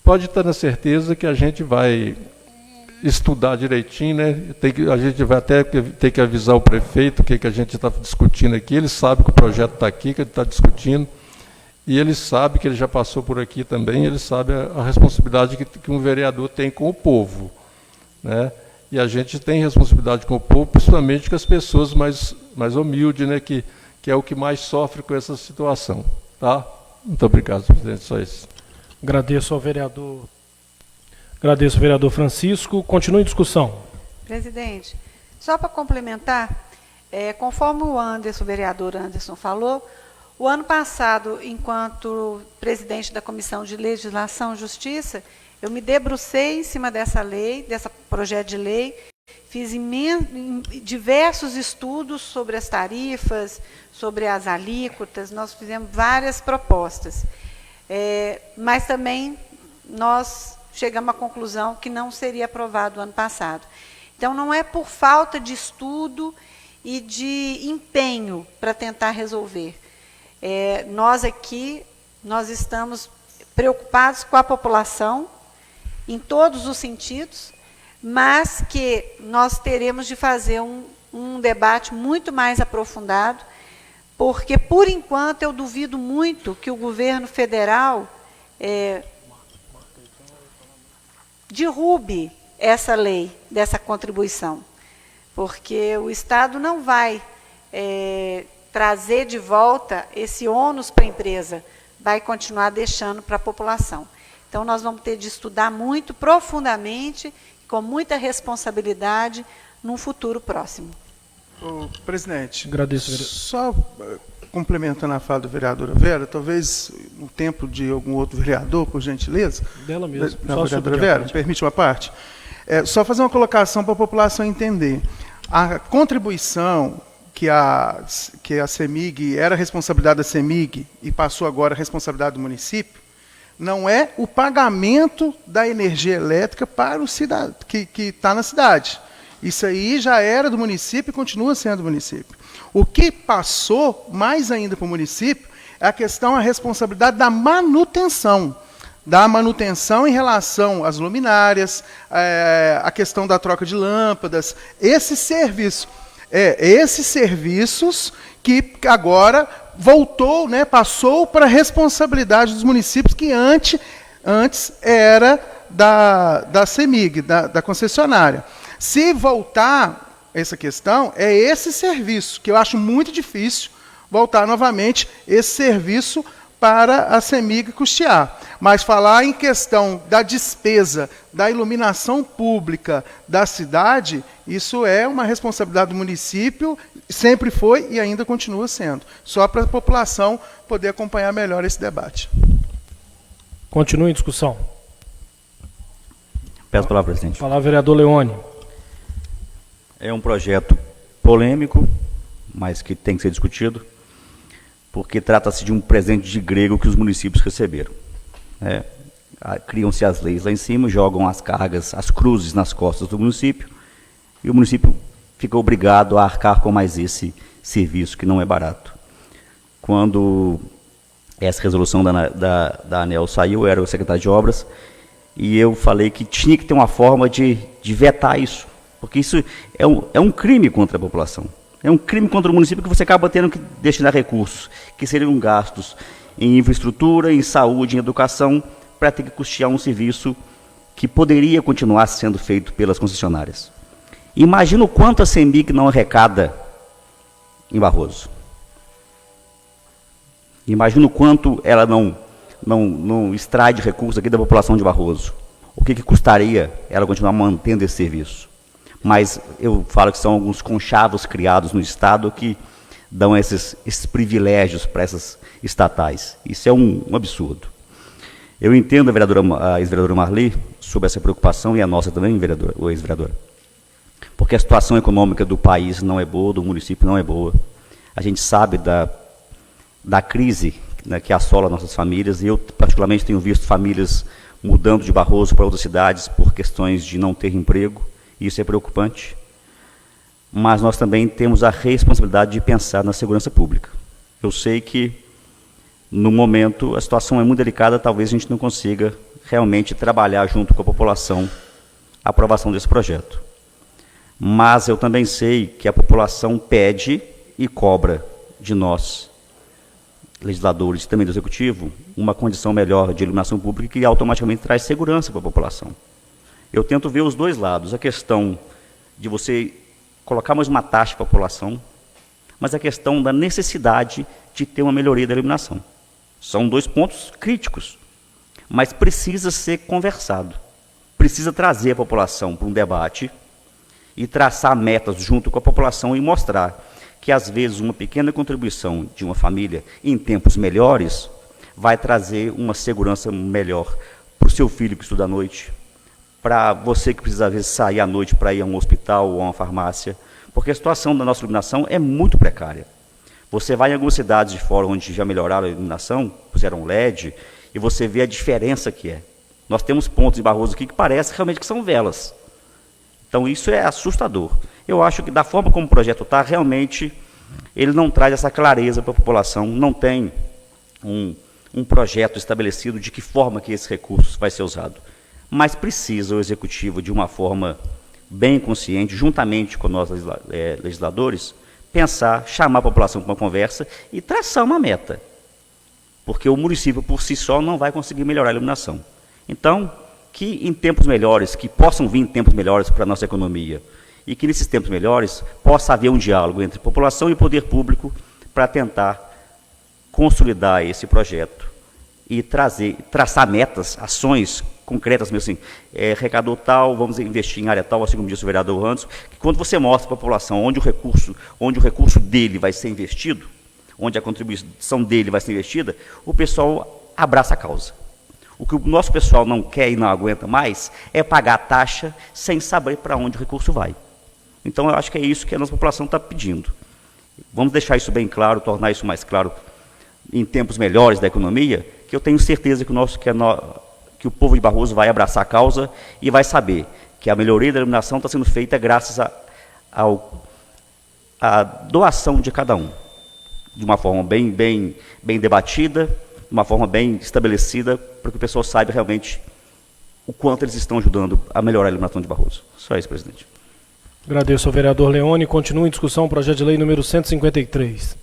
Speaker 9: pode estar na certeza que a gente vai estudar direitinho, né? A gente vai até ter que avisar o prefeito o que a gente está discutindo aqui. Ele sabe que o projeto está aqui, que ele está discutindo, e ele sabe que ele já passou por aqui também, ele sabe a responsabilidade que um vereador tem com o povo, né? E a gente tem responsabilidade com o povo, principalmente com as pessoas mais humildes, né? Que é o que mais sofre com essa situação. Tá? Muito obrigado, presidente. Só isso.
Speaker 2: Agradeço ao vereador. Agradeço ao vereador Francisco. Continue em discussão.
Speaker 8: Presidente, só para complementar, conforme o vereador Anderson falou, o ano passado, enquanto presidente da Comissão de Legislação e Justiça, eu me debrucei em cima dessa lei, desse projeto de lei, fiz diversos estudos sobre as tarifas, sobre as alíquotas, nós fizemos várias propostas. Mas também nós chegamos à conclusão que não seria aprovado ano passado. Então, não é por falta de estudo e de empenho para tentar resolver. Nós estamos preocupados com a população, em todos os sentidos, mas que nós teremos de fazer um debate muito mais aprofundado, porque, por enquanto, eu duvido muito que o governo federal derrube essa lei, dessa contribuição, porque o Estado não vai trazer de volta esse ônus para a empresa, vai continuar deixando para a população. Então, nós vamos ter de estudar muito profundamente, com muita responsabilidade, num futuro próximo.
Speaker 4: Presidente,
Speaker 2: Agradeço, vereador.
Speaker 4: Só complementando a fala da vereadora Vera, talvez no tempo de algum outro vereador, por gentileza.
Speaker 2: Dela mesmo.
Speaker 4: Não, vereadora Vera, me permite uma parte? Só fazer uma colocação para a população entender. A contribuição que a CEMIG era responsabilidade da CEMIG e passou agora a responsabilidade do município, não é o pagamento da energia elétrica para o cidadão que está na cidade. Isso aí já era do município e continua sendo do município. O que passou mais ainda para o município é a responsabilidade da manutenção. Em relação às luminárias, a questão da troca de lâmpadas, esses serviços que agora voltou, passou para a responsabilidade dos municípios que antes era da CEMIG, da concessionária. Se voltar essa questão, é esse serviço, que eu acho muito difícil voltar novamente esse serviço para a CEMIG custear. Mas falar em questão da despesa da iluminação pública da cidade, isso é uma responsabilidade do município, sempre foi e ainda continua sendo. Só para a população poder acompanhar melhor esse debate.
Speaker 2: Continue em discussão.
Speaker 3: Peço a palavra, presidente.
Speaker 2: Palavra, vereador Leone.
Speaker 3: É um projeto polêmico, mas que tem que ser discutido, porque trata-se de um presente de grego que os municípios receberam. Criam-se as leis lá em cima, jogam as cargas, as cruzes nas costas do município, e o município fica obrigado a arcar com mais esse serviço, que não é barato. Quando essa resolução da ANEEL saiu, eu era o secretário de obras, e eu falei que tinha que ter uma forma de vetar isso, porque isso é um crime contra a população. É um crime contra o município que você acaba tendo que destinar recursos, que seriam gastos em infraestrutura, em saúde, em educação, para ter que custear um serviço que poderia continuar sendo feito pelas concessionárias. Imagina o quanto a CEMIG não arrecada em Barroso. Imagina o quanto ela não extrai de recursos aqui da população de Barroso. O que custaria ela continuar mantendo esse serviço? Mas eu falo que são alguns conchavos criados no Estado que dão esses privilégios para essas estatais. Isso é um absurdo. Eu entendo a ex-vereadora Marli sobre essa preocupação, e a nossa também, ex-vereadora, porque a situação econômica do país não é boa, do município não é boa. A gente sabe da crise, né, que assola nossas famílias, e eu particularmente tenho visto famílias mudando de Barroso para outras cidades por questões de não ter emprego. Isso é preocupante, mas nós também temos a responsabilidade de pensar na segurança pública. Eu sei que, no momento, a situação é muito delicada, talvez a gente não consiga realmente trabalhar junto com a população a aprovação desse projeto. Mas eu também sei que a população pede e cobra de nós, legisladores e também do Executivo, uma condição melhor de iluminação pública que automaticamente traz segurança para a população. Eu tento ver os dois lados, a questão de você colocar mais uma taxa para a população, mas a questão da necessidade de ter uma melhoria da iluminação. São dois pontos críticos, mas precisa ser conversado. Precisa trazer a população para um debate e traçar metas junto com a população e mostrar que, às vezes, uma pequena contribuição de uma família em tempos melhores vai trazer uma segurança melhor para o seu filho que estuda à noite, para você que precisa, às vezes, sair à noite para ir a um hospital ou a uma farmácia, porque a situação da nossa iluminação é muito precária. Você vai em algumas cidades de fora onde já melhoraram a iluminação, puseram LED, e você vê a diferença que é. Nós temos pontos em Barroso aqui que parece realmente que são velas. Então isso é assustador. Eu acho que da forma como o projeto está, realmente ele não traz essa clareza para a população, não tem um projeto estabelecido de que forma que esse recurso vai ser usado. Mas precisa o Executivo, de uma forma bem consciente, juntamente com nós legisladores, pensar, chamar a população para uma conversa e traçar uma meta. Porque o município, por si só, não vai conseguir melhorar a iluminação. Então, que em tempos melhores, que possam vir tempos melhores para a nossa economia, e que nesses tempos melhores possa haver um diálogo entre população e poder público para tentar consolidar esse projeto e traçar metas, ações concretas, mesmo assim, arrecadou tal, vamos investir em área tal, assim como disse o vereador Anderson, que quando você mostra para a população onde o recurso dele vai ser investido, onde a contribuição dele vai ser investida, o pessoal abraça a causa. O que o nosso pessoal não quer e não aguenta mais é pagar a taxa sem saber para onde o recurso vai. Então, eu acho que é isso que a nossa população está pedindo. Vamos deixar isso bem claro, tornar isso mais claro em tempos melhores da economia, que eu tenho certeza que o povo de Barroso vai abraçar a causa e vai saber que a melhoria da iluminação está sendo feita graças à doação de cada um, de uma forma bem debatida, de uma forma bem estabelecida, para que o pessoal saiba realmente o quanto eles estão ajudando a melhorar a iluminação de Barroso. Só isso, presidente.
Speaker 2: Agradeço ao vereador Leone. Continua em discussão o projeto de lei número 153.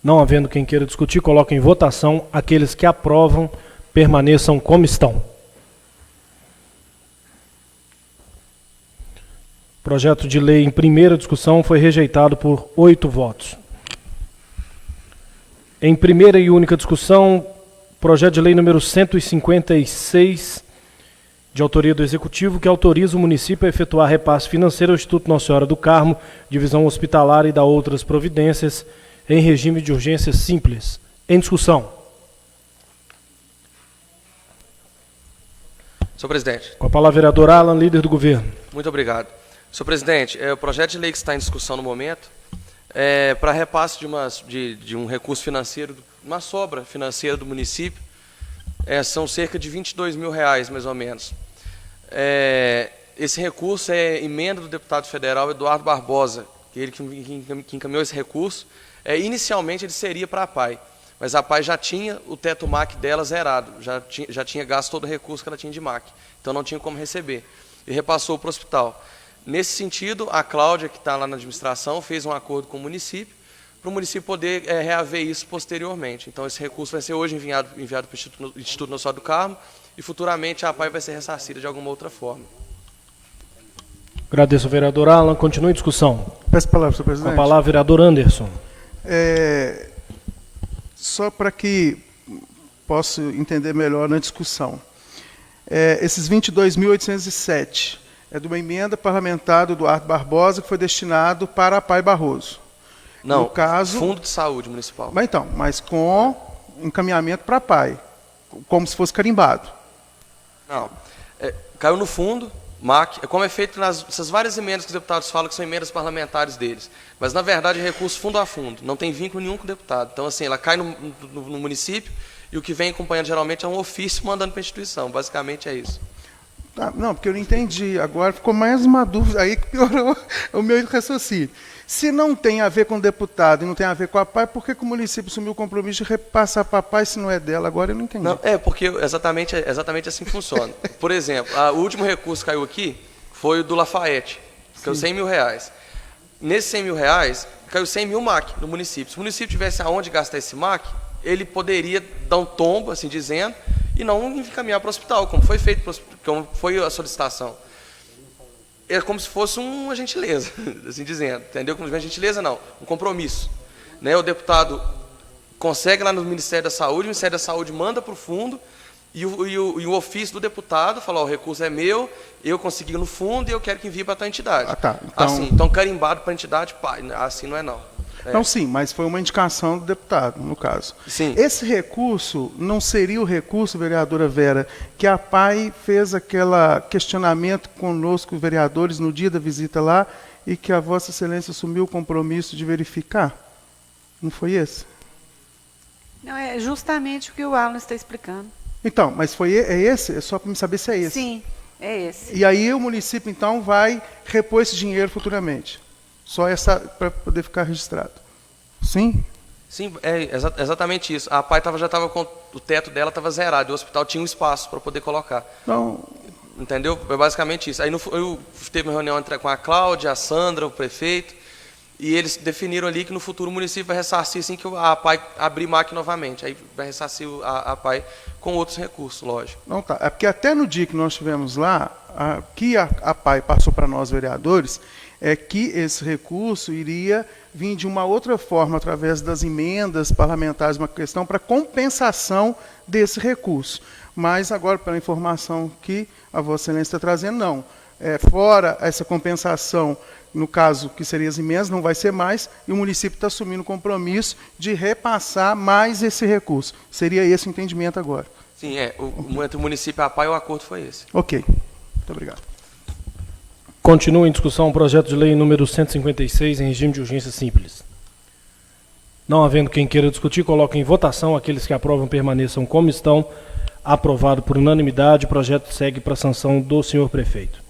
Speaker 2: Não havendo quem queira discutir, coloco em votação. Aqueles que aprovam, permaneçam como estão. O projeto de lei em primeira discussão foi rejeitado por 8 votos. Em primeira e única discussão, projeto de lei número 156, de autoria do Executivo, que autoriza o município a efetuar repasse financeiro ao Instituto Nossa Senhora do Carmo, divisão hospitalar e da outras providências, em regime de urgência simples. Em discussão.
Speaker 7: Senhor presidente.
Speaker 2: Com a palavra, vereador Alan, líder do governo.
Speaker 7: Muito obrigado. Senhor presidente, o projeto de lei que está em discussão no momento é para repasse de um recurso financeiro, uma sobra financeira do município, são cerca de R$22 mil, mais ou menos. Esse recurso é emenda do deputado federal Eduardo Barbosa, ele que encaminhou esse recurso. Inicialmente ele seria para a APAI, mas a APAI já tinha o teto MAC dela zerado, já tinha gasto todo o recurso que ela tinha de MAC, então não tinha como receber. E repassou para o hospital. Nesse sentido, a Cláudia, que está lá na administração, fez um acordo com o município, para o município poder reaver isso posteriormente. Então, esse recurso vai ser hoje enviado para o Instituto Nossa Senhora do Carmo e, futuramente, a APAI vai ser ressarcida de alguma outra forma.
Speaker 2: Agradeço ao vereador Alan. Continua em discussão.
Speaker 4: Peço a palavra, senhor presidente.
Speaker 2: Com a palavra, vereador Anderson.
Speaker 4: Só para que possa entender melhor na discussão. Esses 22.807 é de uma emenda parlamentar do Eduardo Barbosa, que foi destinado para a APAI Barroso.
Speaker 7: Não,
Speaker 4: no caso,
Speaker 7: Fundo de Saúde Municipal.
Speaker 4: Mas com encaminhamento para a APAI, como se fosse carimbado.
Speaker 7: Não, caiu no fundo, MAC, como é feito nessas várias emendas que os deputados falam que são emendas parlamentares deles. Mas, na verdade, é recurso fundo a fundo, não tem vínculo nenhum com o deputado. Então, assim, ela cai no município e o que vem acompanhando geralmente é um ofício mandando para a instituição. Basicamente é isso.
Speaker 4: Não, porque eu não entendi. Agora ficou mais uma dúvida, aí que piorou o meu raciocínio. Se não tem a ver com o deputado e não tem a ver com a APAI, por que o município assumiu o compromisso de repassar para a APAI se não é dela? Agora eu não entendi.
Speaker 7: Não, porque exatamente assim que funciona. Por exemplo, o último recurso que caiu aqui foi o do Lafayette, que caiu R$100 mil. Nesses R$100 mil, caiu 100 mil MAC no município. Se o município tivesse aonde gastar esse MAC, ele poderia dar um tombo, assim dizendo, e não encaminhar para o hospital, como foi feito, como foi a solicitação. É como se fosse uma gentileza, assim dizendo, entendeu? Como uma gentileza não, um compromisso. Né? O deputado consegue lá no Ministério da Saúde, o Ministério da Saúde manda para o fundo, e o ofício do deputado fala, o recurso é meu, eu consegui no fundo e eu quero que envie para a tua entidade. Então carimbado para a entidade, pá, assim não é não.
Speaker 4: Não, sim, mas foi uma indicação do deputado, no caso.
Speaker 7: Sim.
Speaker 4: Esse recurso não seria o recurso, vereadora Vera, que a APAI fez aquele questionamento conosco, vereadores, no dia da visita lá, e que a Vossa Excelência assumiu o compromisso de verificar? Não foi esse?
Speaker 8: Não, é justamente o que o Alan está explicando.
Speaker 4: Então, mas é esse? É só para me saber se é esse.
Speaker 8: Sim, é esse.
Speaker 4: E aí o município, então, vai repor esse dinheiro futuramente. Só essa, para poder ficar registrado. Sim?
Speaker 7: Sim, é exatamente isso. A APAI já estava com o teto dela estava zerado, e o hospital tinha um espaço para poder colocar.
Speaker 4: Então,
Speaker 7: entendeu? É basicamente isso. Aí eu teve uma reunião com a Cláudia, a Sandra, o prefeito, e eles definiram ali que no futuro o município vai ressarcir assim que a APAI abrir máquina novamente. Aí vai ressarcir a APAI com outros recursos, lógico.
Speaker 4: não tá. É porque até no dia que nós estivemos lá, que a APAI passou para nós, vereadores, é que esse recurso iria vir de uma outra forma, através das emendas parlamentares, uma questão para compensação desse recurso. Mas agora, pela informação que a Vossa Excelência está trazendo, não. Fora essa compensação, no caso que seria as emendas, não vai ser mais, e o município está assumindo o compromisso de repassar mais esse recurso. Seria esse o entendimento agora.
Speaker 7: Sim, entre o município e a APAI o acordo foi esse.
Speaker 4: Ok. Muito obrigado.
Speaker 2: Continua em discussão o projeto de lei número 156, em regime de urgência simples. Não havendo quem queira discutir, coloco em votação. Aqueles que aprovam permaneçam como estão. Aprovado por unanimidade, o projeto segue para a sanção do senhor prefeito.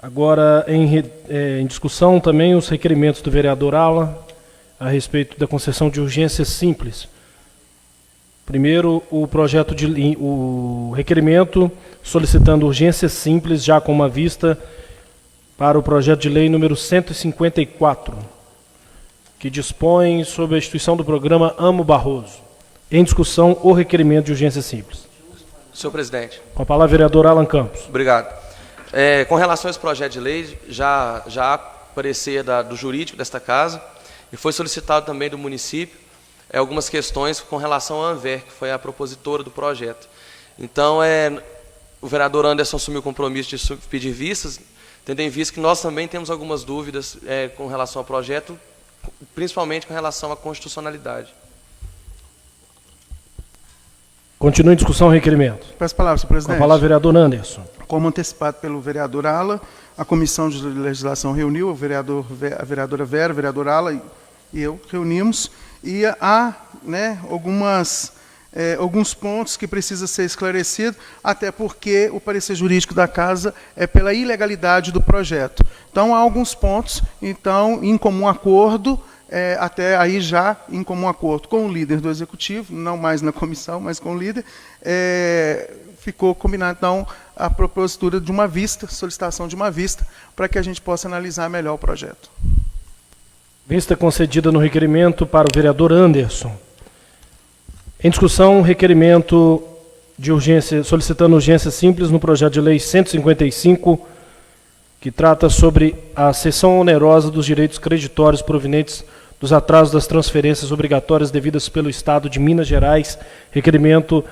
Speaker 2: Agora, em discussão também os requerimentos do vereador Ala a respeito da concessão de urgência simples. Primeiro, o requerimento solicitando urgência simples, já com uma vista para o projeto de lei número 154, que dispõe sobre a instituição do programa Amo Barroso. Em discussão, o requerimento de urgência simples.
Speaker 7: Senhor presidente.
Speaker 2: Com a palavra, vereador Alan Campos.
Speaker 7: Obrigado. Com relação a esse projeto de lei, já há parecer do jurídico desta casa, e foi solicitado também do município algumas questões com relação à ANVER, que foi a propositora do projeto. Então, o vereador Anderson assumiu o compromisso de pedir vistas, tendo em vista que nós também temos algumas dúvidas com relação ao projeto, principalmente com relação à constitucionalidade.
Speaker 2: Continua em discussão o requerimento.
Speaker 4: Peço a palavra, senhor presidente.
Speaker 2: Com a palavra, vereador Anderson.
Speaker 4: Como antecipado pelo vereador Ala, a Comissão de Legislação reuniu, a vereadora Vera, o vereador Ala e eu reunimos, e há alguns pontos que precisam ser esclarecidos, até porque o parecer jurídico da Casa é pela ilegalidade do projeto. Então, há alguns pontos, então, em comum acordo, até aí já em comum acordo com o líder do Executivo, não mais na comissão, mas com o líder, ficou combinado, então, a propositura de uma vista, solicitação de uma vista, para que a gente possa analisar melhor o projeto.
Speaker 2: Vista concedida no requerimento para o vereador Anderson. Em discussão, requerimento de urgência, solicitando urgência simples no projeto de lei 155, que trata sobre a cessão onerosa dos direitos creditórios provenientes dos atrasos das transferências obrigatórias devidas pelo Estado de Minas Gerais. Requerimento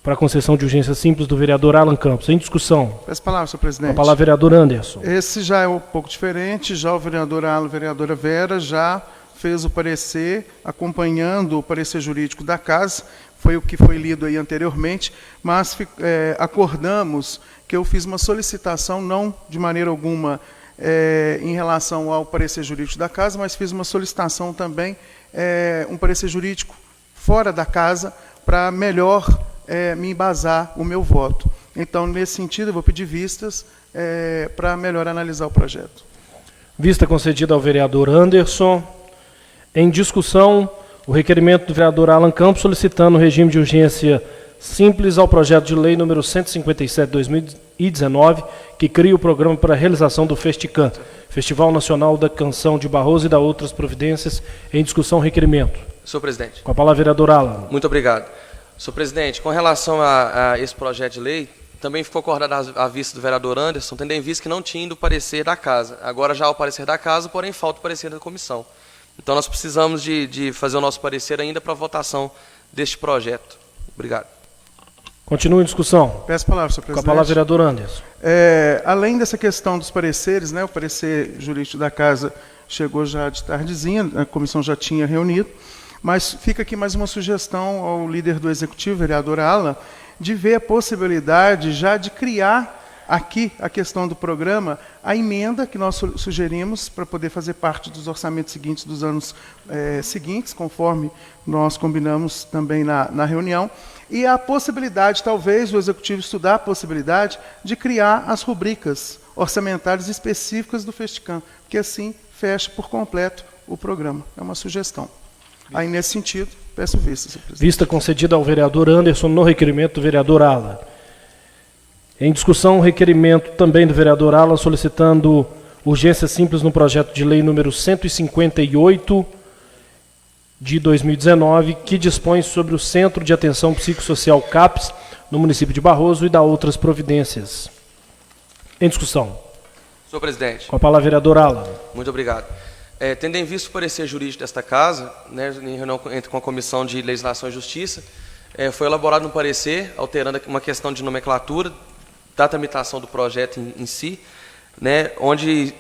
Speaker 2: para concessão de urgência simples do vereador Alan Campos. Em discussão.
Speaker 4: Peço a palavra, senhor presidente.
Speaker 2: Com a palavra, vereador Anderson.
Speaker 4: Esse já é um pouco diferente, já o vereador Alan e a vereadora Vera já fez o parecer, acompanhando o parecer jurídico da Casa, foi o que foi lido aí anteriormente, mas acordamos que eu fiz uma solicitação, não de maneira alguma em relação ao parecer jurídico da Casa, mas fiz uma solicitação também, um parecer jurídico fora da Casa, para melhor me embasar o meu voto. Então, nesse sentido, eu vou pedir vistas para melhor analisar o projeto.
Speaker 2: Vista concedida ao vereador Anderson. Em discussão, o requerimento do vereador Alan Campos solicitando o regime de urgência simples ao projeto de lei número 157/2019, que cria o programa para a realização do Festicam, Festival Nacional da Canção de Barroso e da outras providências. Em discussão, requerimento.
Speaker 7: Senhor presidente.
Speaker 2: Com a palavra, vereador Alan.
Speaker 7: Muito obrigado. Senhor presidente, com relação a esse projeto de lei, também ficou acordado a vista do vereador Anderson, tendo em vista que não tinha ido o parecer da Casa. Agora já há o parecer da Casa, porém falta o parecer da comissão. Então, nós precisamos de fazer o nosso parecer ainda para a votação deste projeto. Obrigado.
Speaker 2: Continua em discussão.
Speaker 4: Peço a palavra, senhor presidente.
Speaker 2: Com a palavra, vereador Anderson.
Speaker 4: Além dessa questão dos pareceres, o parecer jurídico da Casa chegou já de tardezinha, a comissão já tinha reunido, mas fica aqui mais uma sugestão ao líder do Executivo, vereador Alan, de ver a possibilidade já de criar Aqui, a questão do programa, a emenda que nós sugerimos para poder fazer parte dos orçamentos seguintes dos anos seguintes, conforme nós combinamos também na reunião, e a possibilidade, talvez, o Executivo estudar a possibilidade de criar as rubricas orçamentárias específicas do FESTICAM, que assim fecha por completo o programa. É uma sugestão. Aí, nesse sentido, peço vista, senhor presidente.
Speaker 2: Vista concedida ao vereador Anderson no requerimento do vereador Ala. Em discussão, o requerimento também do vereador Ala solicitando urgência simples no projeto de lei número 158 de 2019, que dispõe sobre o Centro de Atenção Psicossocial CAPS no município de Barroso e da outras providências. Em discussão.
Speaker 7: Senhor presidente.
Speaker 2: Com a palavra, vereador Ala.
Speaker 7: Muito obrigado. Tendo em vista o parecer jurídico desta Casa, né, em reunião com a Comissão de Legislação e Justiça, foi elaborado um parecer alterando uma questão de nomenclatura da tramitação do projeto em si, né, onde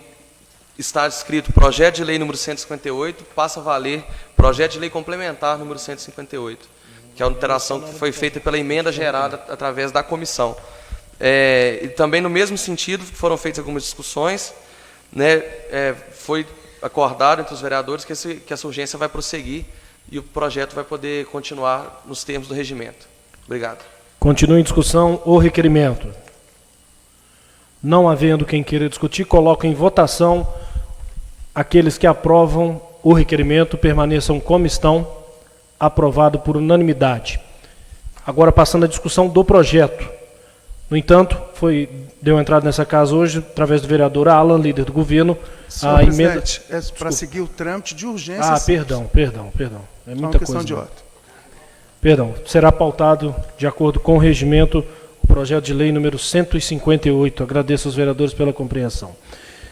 Speaker 7: está escrito projeto de lei número 158, passa a valer projeto de lei complementar número 158, que é a alteração que foi feita pela emenda gerada através da comissão. E também no mesmo sentido foram feitas algumas discussões, né, foi acordado entre os vereadores que essa urgência vai prosseguir e o projeto vai poder continuar nos termos do regimento. Obrigado.
Speaker 2: Continua em discussão o requerimento. Não havendo quem queira discutir, coloco em votação. Aqueles que aprovam o requerimento permaneçam como estão. Aprovado por unanimidade. Agora, passando à discussão do projeto. No entanto, deu entrada nessa casa hoje, através do vereador Alan, líder do governo,
Speaker 4: senhor
Speaker 2: a emenda...
Speaker 4: presidente, para seguir o trâmite de urgência...
Speaker 2: Perdão. É muita
Speaker 4: uma questão
Speaker 2: coisa.
Speaker 4: de ordem.
Speaker 2: Perdão. Será pautado, de acordo com o regimento, o projeto de lei número 158. Agradeço aos vereadores pela compreensão.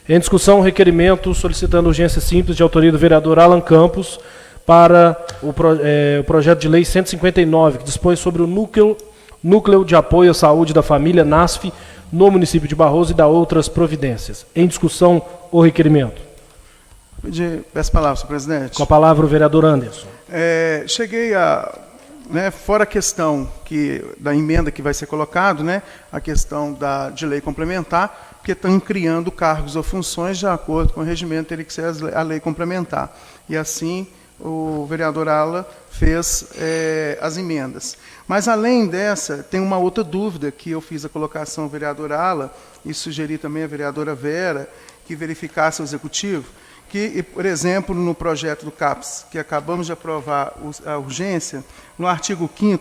Speaker 2: Em discussão, o requerimento solicitando urgência simples de autoria do vereador Alan Campos para o projeto de lei 159, que dispõe sobre o Núcleo de Apoio à Saúde da Família, NASF, no município de Barroso e da outras providências. Em discussão, o requerimento.
Speaker 4: Peço a palavra, senhor presidente.
Speaker 2: Com a palavra, o vereador Anderson.
Speaker 4: Cheguei a... fora a questão da emenda que vai ser colocado, a questão de lei complementar, porque estão criando cargos ou funções de acordo com o regimento, teria que ser a lei complementar. E assim, o vereador Ala fez as emendas. Mas, além dessa, tem uma outra dúvida que eu fiz a colocação ao vereador Ala e sugeri também à vereadora Vera que verificasse o Executivo, que, por exemplo, no projeto do CAPS, que acabamos de aprovar a urgência, no artigo 5º,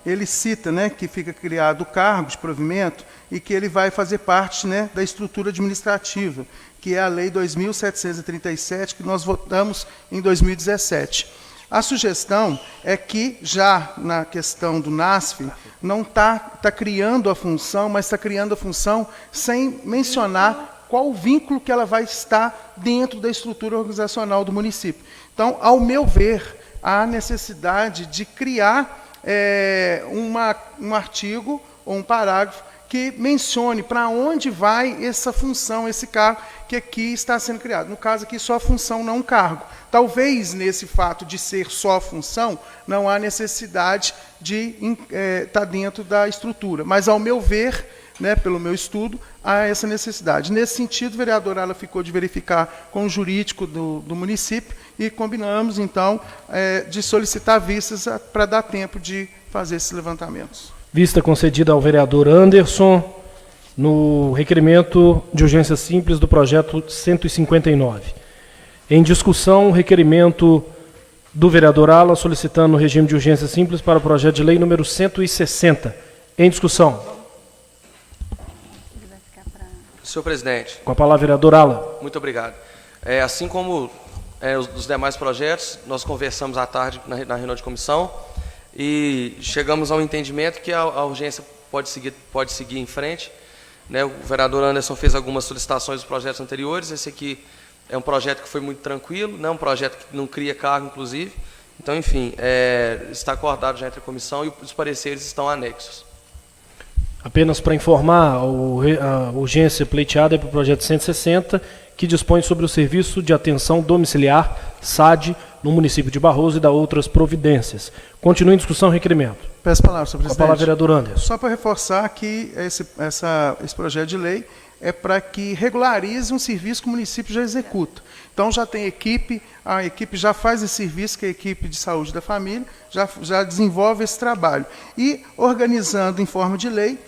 Speaker 4: ele cita que fica criado o cargo de provimento e que ele vai fazer parte da estrutura administrativa, que é a Lei 2.737, que nós votamos em 2017. A sugestão é que, já na questão do NASF, não está criando a função, mas está criando a função sem mencionar qual o vínculo que ela vai estar dentro da estrutura organizacional do município. Então, ao meu ver, há necessidade de criar um artigo ou um parágrafo que mencione para onde vai essa função, esse cargo que aqui está sendo criado. No caso aqui, só função, não cargo. Talvez, nesse fato de ser só função, não há necessidade de estar dentro da estrutura. Mas, ao meu ver, pelo meu estudo, há essa necessidade. Nesse sentido, o vereador Ala ficou de verificar com o jurídico do município e combinamos, então, de solicitar vistas para dar tempo de fazer esses levantamentos.
Speaker 2: Vista concedida ao vereador Anderson no requerimento de urgência simples do projeto 159. Em discussão, o requerimento do vereador Ala solicitando o regime de urgência simples para o projeto de lei número 160. Em discussão.
Speaker 7: Senhor presidente.
Speaker 2: Com a palavra, vereador Ala.
Speaker 7: Muito obrigado. Assim como os demais projetos, nós conversamos à tarde na reunião de comissão e chegamos ao entendimento que a urgência pode seguir em frente. O vereador Anderson fez algumas solicitações dos projetos anteriores. Esse aqui é um projeto que foi muito tranquilo, um projeto que não cria cargo, inclusive. Então, enfim, está acordado já entre a comissão e os pareceres estão anexos.
Speaker 2: Apenas para informar, a urgência pleiteada é para o projeto 160, que dispõe sobre o Serviço de Atenção Domiciliar, SAD, no município de Barroso e da outras providências. Continua em discussão o requerimento.
Speaker 4: Peço a palavra, senhor
Speaker 2: Com a
Speaker 4: presidente.
Speaker 2: palavra, vereador Anderson.
Speaker 4: Só para reforçar que esse projeto de lei é para que regularize um serviço que o município já executa. Então, já tem equipe, a equipe já faz esse serviço, que é a equipe de saúde da família, já desenvolve esse trabalho. E, organizando em forma de lei,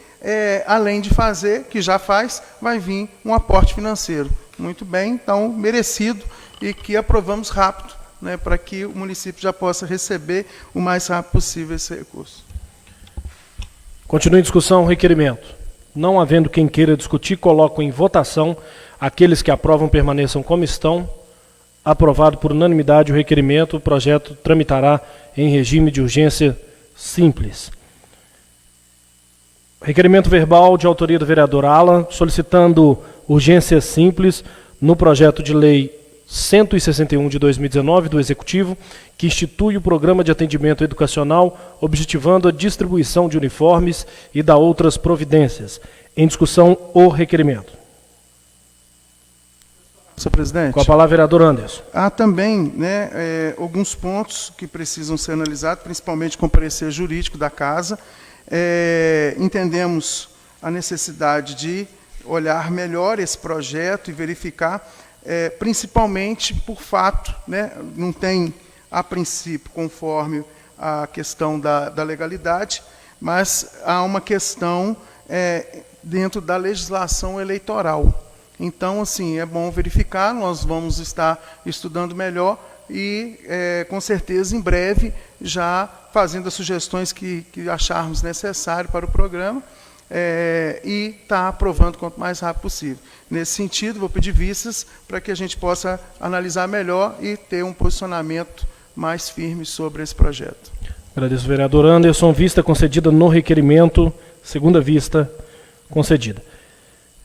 Speaker 4: além de fazer, que já faz, vai vir um aporte financeiro. Muito bem, então, merecido, e que aprovamos rápido, né, para que o município já possa receber o mais rápido possível esse recurso.
Speaker 2: Continua em discussão o requerimento. Não havendo quem queira discutir, coloco em votação. Aqueles que aprovam permaneçam como estão. Aprovado por unanimidade o requerimento, o projeto tramitará em regime de urgência simples. Requerimento verbal de autoria do vereador Alan, solicitando urgência simples no projeto de lei 161 de 2019 do Executivo, que institui o Programa de Atendimento Educacional, objetivando a distribuição de uniformes e da outras providências. Em discussão, o requerimento.
Speaker 4: Senhor presidente.
Speaker 2: Com a palavra, vereador Anderson.
Speaker 4: Há também, né, alguns pontos que precisam ser analisados, principalmente com o parecer jurídico da Casa. Entendemos a necessidade de olhar melhor esse projeto e verificar, principalmente por fato, né, não tem, a princípio, conforme a questão da legalidade, mas há uma questão dentro da legislação eleitoral. Então, assim, é bom verificar, nós vamos estar estudando melhor e, com certeza, em breve, já fazendo as sugestões que acharmos necessário para o programa, e está aprovando quanto mais rápido possível. Nesse sentido, vou pedir vistas para que a gente possa analisar melhor e ter um posicionamento mais firme sobre esse projeto.
Speaker 2: Agradeço, vereador Anderson. Vista concedida no requerimento. Segunda vista concedida.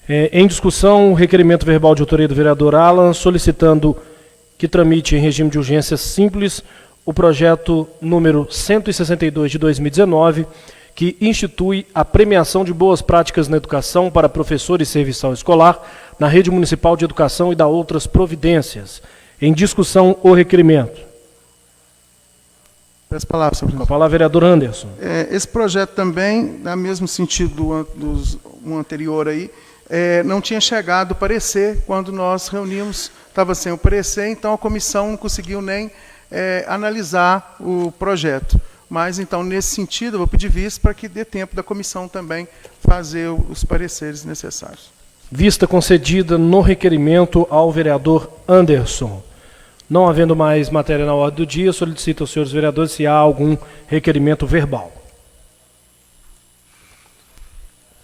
Speaker 2: Em discussão, o requerimento verbal de autoria do vereador Alan, solicitando que tramite em regime de urgência simples o projeto número 162 de 2019, que institui a premiação de boas práticas na educação para professores e serviçal escolar na rede municipal de educação e da outras providências. Em discussão, o requerimento.
Speaker 4: Peço a palavra, senhor presidente.
Speaker 2: Com a palavra, vereador Anderson.
Speaker 4: Esse projeto também, no mesmo sentido do anterior aí, não tinha chegado o parecer quando nós reunimos, estava sem o parecer, então a comissão não conseguiu nem analisar o projeto. Mas, então, nesse sentido, eu vou pedir vista para que dê tempo da comissão também fazer os pareceres necessários.
Speaker 2: Vista concedida no requerimento ao vereador Anderson. Não havendo mais matéria na ordem do dia, solicito aos senhores vereadores se há algum requerimento verbal.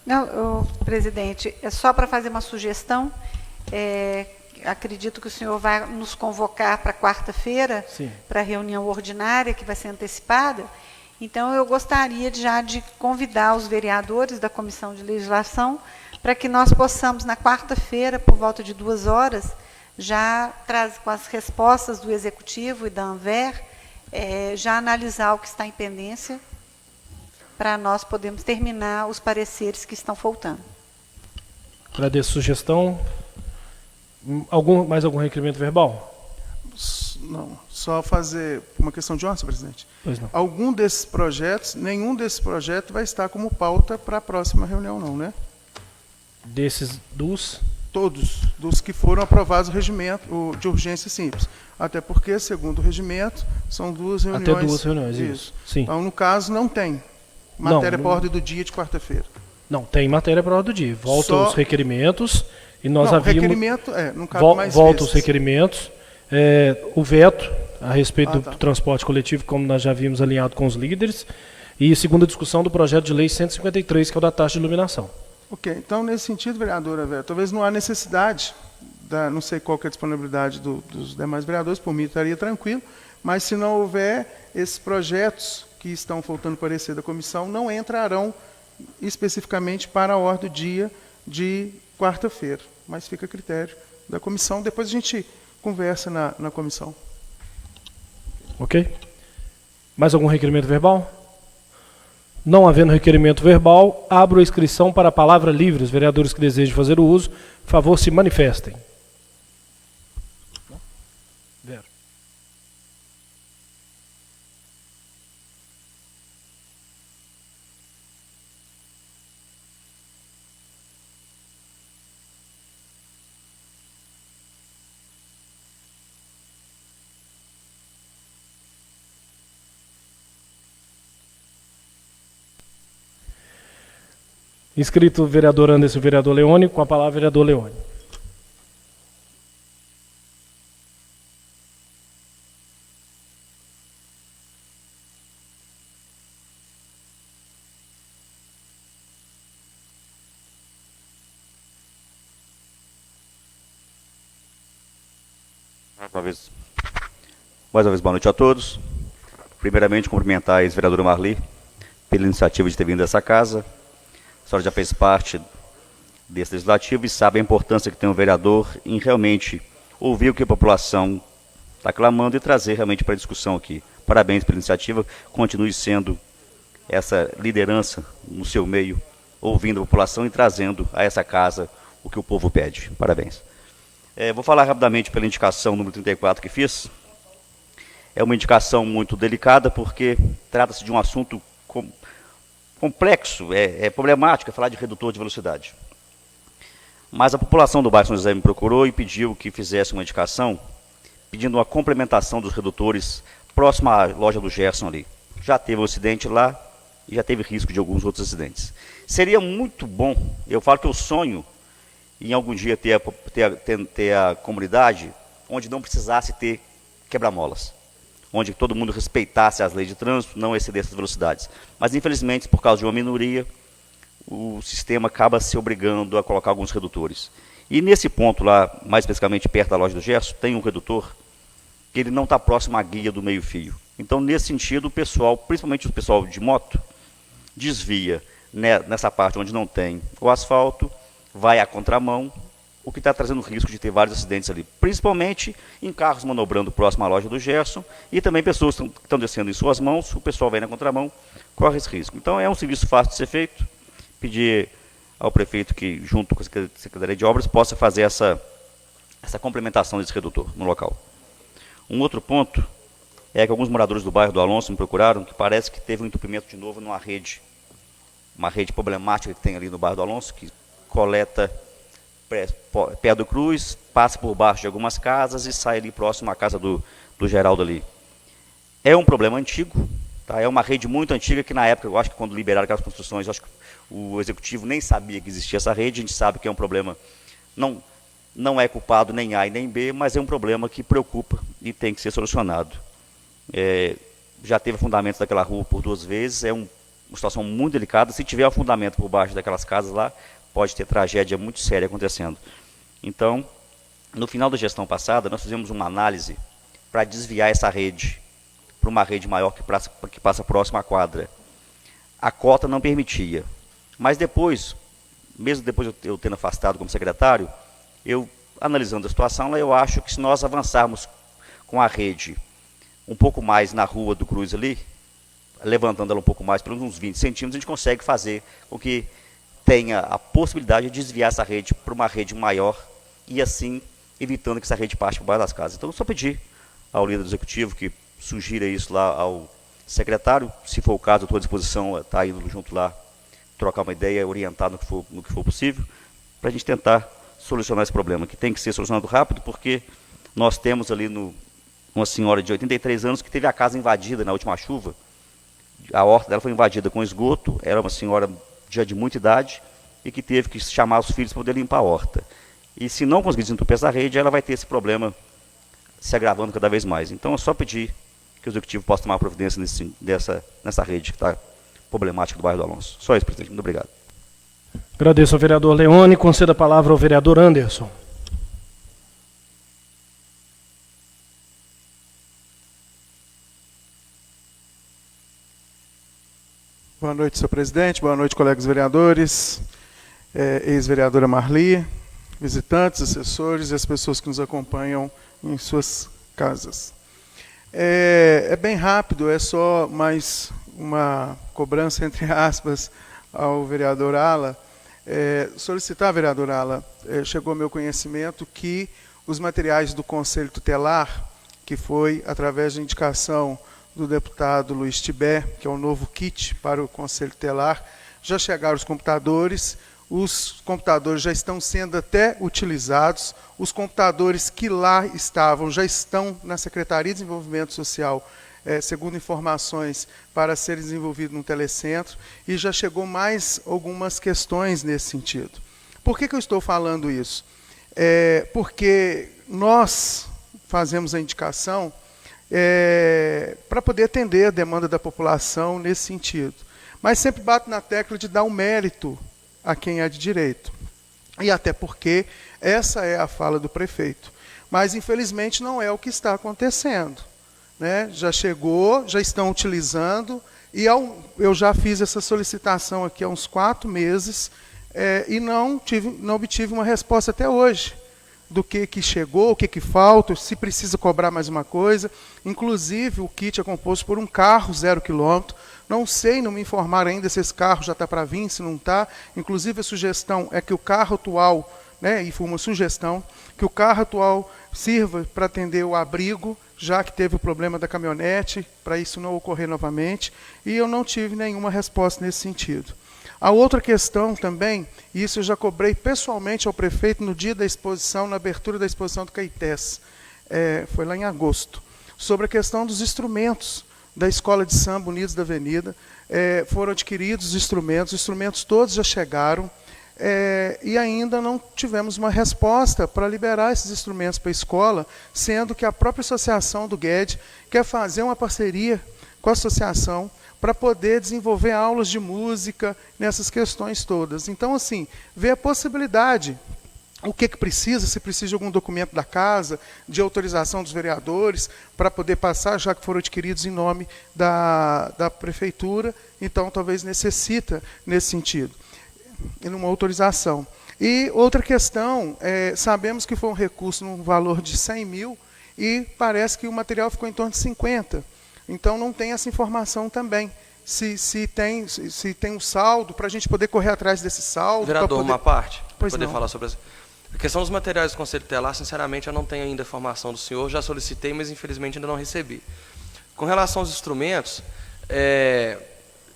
Speaker 8: Não, presidente, é só para fazer uma sugestão. Acredito que o senhor vai nos convocar para quarta-feira, para a reunião ordinária, que vai ser antecipada. Então, eu gostaria de convidar os vereadores da Comissão de Legislação para que nós possamos, na quarta-feira, por volta de 2 horas, já trazer com as respostas do Executivo e da ANVER, já analisar o que está em pendência, para nós podermos terminar os pareceres que estão faltando.
Speaker 2: Agradeço a sugestão. Mais algum requerimento verbal?
Speaker 4: Não, só fazer uma questão de ordem, senhor presidente.
Speaker 2: Pois não.
Speaker 4: Nenhum desses projetos vai estar como pauta para a próxima reunião, não, né? Todos, dos que foram aprovados o regimento de urgência simples. Até porque, segundo o regimento, são 2 reuniões.
Speaker 2: Até 2 reuniões, isso. Sim.
Speaker 4: Então, no caso, não tem matéria para ordem do dia de quarta-feira.
Speaker 2: Não, tem matéria para ordem do dia. Voltam os requerimentos e nós havíamos...
Speaker 4: requerimento, não cabe mais
Speaker 2: volta os requerimentos. O veto a respeito do transporte coletivo, como nós já vimos alinhado com os líderes, e segunda discussão do projeto de lei 153, que é o da taxa de iluminação.
Speaker 4: Ok, então, nesse sentido, vereadora, talvez não há necessidade, não sei qual que é a disponibilidade dos demais vereadores, por mim estaria tranquilo, mas se não houver esses projetos que estão faltando parecer da comissão, não entrarão especificamente para a ordem do dia de quarta-feira, mas fica a critério da comissão, depois a gente conversa na comissão.
Speaker 2: Ok. Mais algum requerimento verbal? Não havendo requerimento verbal, abro a inscrição para a palavra livre. Os vereadores que desejam fazer o uso, por favor, se manifestem. Vero. Inscrito o vereador Anderson e o vereador Leone. Com a palavra, o vereador Leone.
Speaker 3: Mais uma vez, boa noite a todos. Primeiramente, cumprimentar a ex-vereadora Marli pela iniciativa de ter vindo a essa casa. A senhora já fez parte desse legislativo e sabe a importância que tem um vereador em realmente ouvir o que a população está clamando e trazer realmente para a discussão aqui. Parabéns pela iniciativa, continue sendo essa liderança no seu meio, ouvindo a população e trazendo a essa casa o que o povo pede. Parabéns. Vou falar rapidamente pela indicação número 34 que fiz. É uma indicação muito delicada, porque trata-se de um assunto complexo, problemático, falar de redutor de velocidade. Mas a população do bairro São José me procurou e pediu que fizesse uma indicação, pedindo uma complementação dos redutores próximo à loja do Gerson ali. Já teve um acidente lá e já teve risco de alguns outros acidentes. Seria muito bom, eu falo que eu sonho em algum dia ter a comunidade onde não precisasse ter quebra-molas, onde todo mundo respeitasse as leis de trânsito, não excedesse as velocidades. Mas, infelizmente, por causa de uma minoria, o sistema acaba se obrigando a colocar alguns redutores. E nesse ponto lá, mais especificamente perto da loja do Gerson, tem um redutor que ele não está próximo à guia do meio-fio. Então, nesse sentido, o pessoal, principalmente o pessoal de moto, desvia nessa parte onde não tem o asfalto, vai à contramão, o que está trazendo risco de ter vários acidentes ali, principalmente em carros manobrando próximo à loja do Gerson, e também pessoas que estão descendo em suas mãos, o pessoal vem na contramão, corre esse risco. Então é um serviço fácil de ser feito, pedir ao prefeito que, junto com a Secretaria de Obras, possa fazer essa complementação desse redutor no local. Um outro ponto é que alguns moradores do bairro do Alonso me procuraram, que parece que teve um entupimento de novo numa rede, uma rede problemática que tem ali no bairro do Alonso, que coleta pé do Cruz, passa por baixo de algumas casas e sai ali próximo à casa do Geraldo ali. É um problema antigo, tá? É uma rede muito antiga que na época, eu acho que quando liberaram aquelas construções, eu acho que o executivo nem sabia que existia essa rede. A gente sabe que é um problema, não é culpado nem A e nem B, mas é um problema que preocupa e tem que ser solucionado. Já teve afundamentos daquela rua por 2 vezes, é uma situação muito delicada. Se tiver afundamento por baixo daquelas casas lá, pode ter tragédia muito séria acontecendo. Então, no final da gestão passada, nós fizemos uma análise para desviar essa rede para uma rede maior que passa próximo à quadra. A cota não permitia. Mas depois, mesmo depois de eu tendo afastado como secretário, eu, analisando a situação, eu acho que se nós avançarmos com a rede um pouco mais na rua do Cruz ali, levantando ela um pouco mais, pelos uns 20 centímetros, a gente consegue fazer com que tenha a possibilidade de desviar essa rede para uma rede maior e assim evitando que essa rede passe por baixo das casas. Então, eu só pedir ao líder do executivo que sugira isso lá ao secretário. Se for o caso, eu estou à disposição, está indo junto lá, trocar uma ideia, orientar no que for possível, para a gente tentar solucionar esse problema, que tem que ser solucionado rápido, porque nós temos ali uma senhora de 83 anos que teve a casa invadida na última chuva. A horta dela foi invadida com esgoto, era uma senhora já de muita idade e que teve que chamar os filhos para poder limpar a horta. E se não conseguir desentupir essa rede, ela vai ter esse problema se agravando cada vez mais. Então é só pedir que o executivo possa tomar providência nessa rede que está problemática do bairro do Alonso. Só isso, presidente. Muito obrigado.
Speaker 2: Agradeço ao vereador Leone. Conceda a palavra ao vereador Anderson.
Speaker 4: Boa noite, senhor presidente. Boa noite, colegas vereadores, ex-vereadora Marli, visitantes, assessores e as pessoas que nos acompanham em suas casas. É bem rápido, é só mais uma cobrança, entre aspas, ao vereador Ala. Solicitar, vereador Ala, chegou ao meu conhecimento que os materiais do Conselho Tutelar, que foi através de indicação do deputado Luiz Tibé, que é o novo kit para o Conselho Tutelar, já chegaram os computadores já estão sendo até utilizados, os computadores que lá estavam já estão na Secretaria de Desenvolvimento Social segundo informações, para ser desenvolvido no telecentro, e já chegou mais algumas questões nesse sentido. Por que eu estou falando isso? Porque nós fazemos a indicação para poder atender a demanda da população nesse sentido. Mas sempre bato na tecla de dar um mérito a quem é de direito. E até porque essa é a fala do prefeito. Mas, infelizmente, não é o que está acontecendo. Né? Já chegou, já estão utilizando, e eu já fiz essa solicitação aqui há uns 4 meses, e não obtive uma resposta até hoje do que chegou, o que falta, se precisa cobrar mais uma coisa. Inclusive, o kit é composto por um carro 0 km. Não sei, não me informaram ainda se esse carro já está para vir, se não está. Inclusive, a sugestão é que o carro atual, né, e foi uma sugestão, que o carro atual sirva para atender o abrigo, já que teve o problema da caminhonete, para isso não ocorrer novamente, e eu não tive nenhuma resposta nesse sentido. A outra questão também, e isso eu já cobrei pessoalmente ao prefeito no dia da exposição, na abertura da exposição do Caetés, foi lá em agosto, sobre a questão dos instrumentos da Escola de Samba Unidos da Avenida. Foram adquiridos os instrumentos todos já chegaram, e ainda não tivemos uma resposta para liberar esses instrumentos para a escola, sendo que a própria associação do GED quer fazer uma parceria com a associação para poder desenvolver aulas de música nessas questões todas. Então, assim, ver a possibilidade, o que precisa, se precisa de algum documento da casa, de autorização dos vereadores, para poder passar, já que foram adquiridos em nome da prefeitura, então talvez necessita nesse sentido, em uma autorização. E outra questão, sabemos que foi um recurso no valor de 100 mil, e parece que o material ficou em torno de 50. Então não tem essa informação também. Se tem um saldo, para a gente poder correr atrás desse saldo.
Speaker 7: Vereador, uma parte, para poder
Speaker 4: não.
Speaker 7: falar sobre isso. A questão dos materiais do Conselho Tutelar, sinceramente, eu não tenho ainda informação do senhor, já solicitei, mas infelizmente ainda não recebi. Com relação aos instrumentos,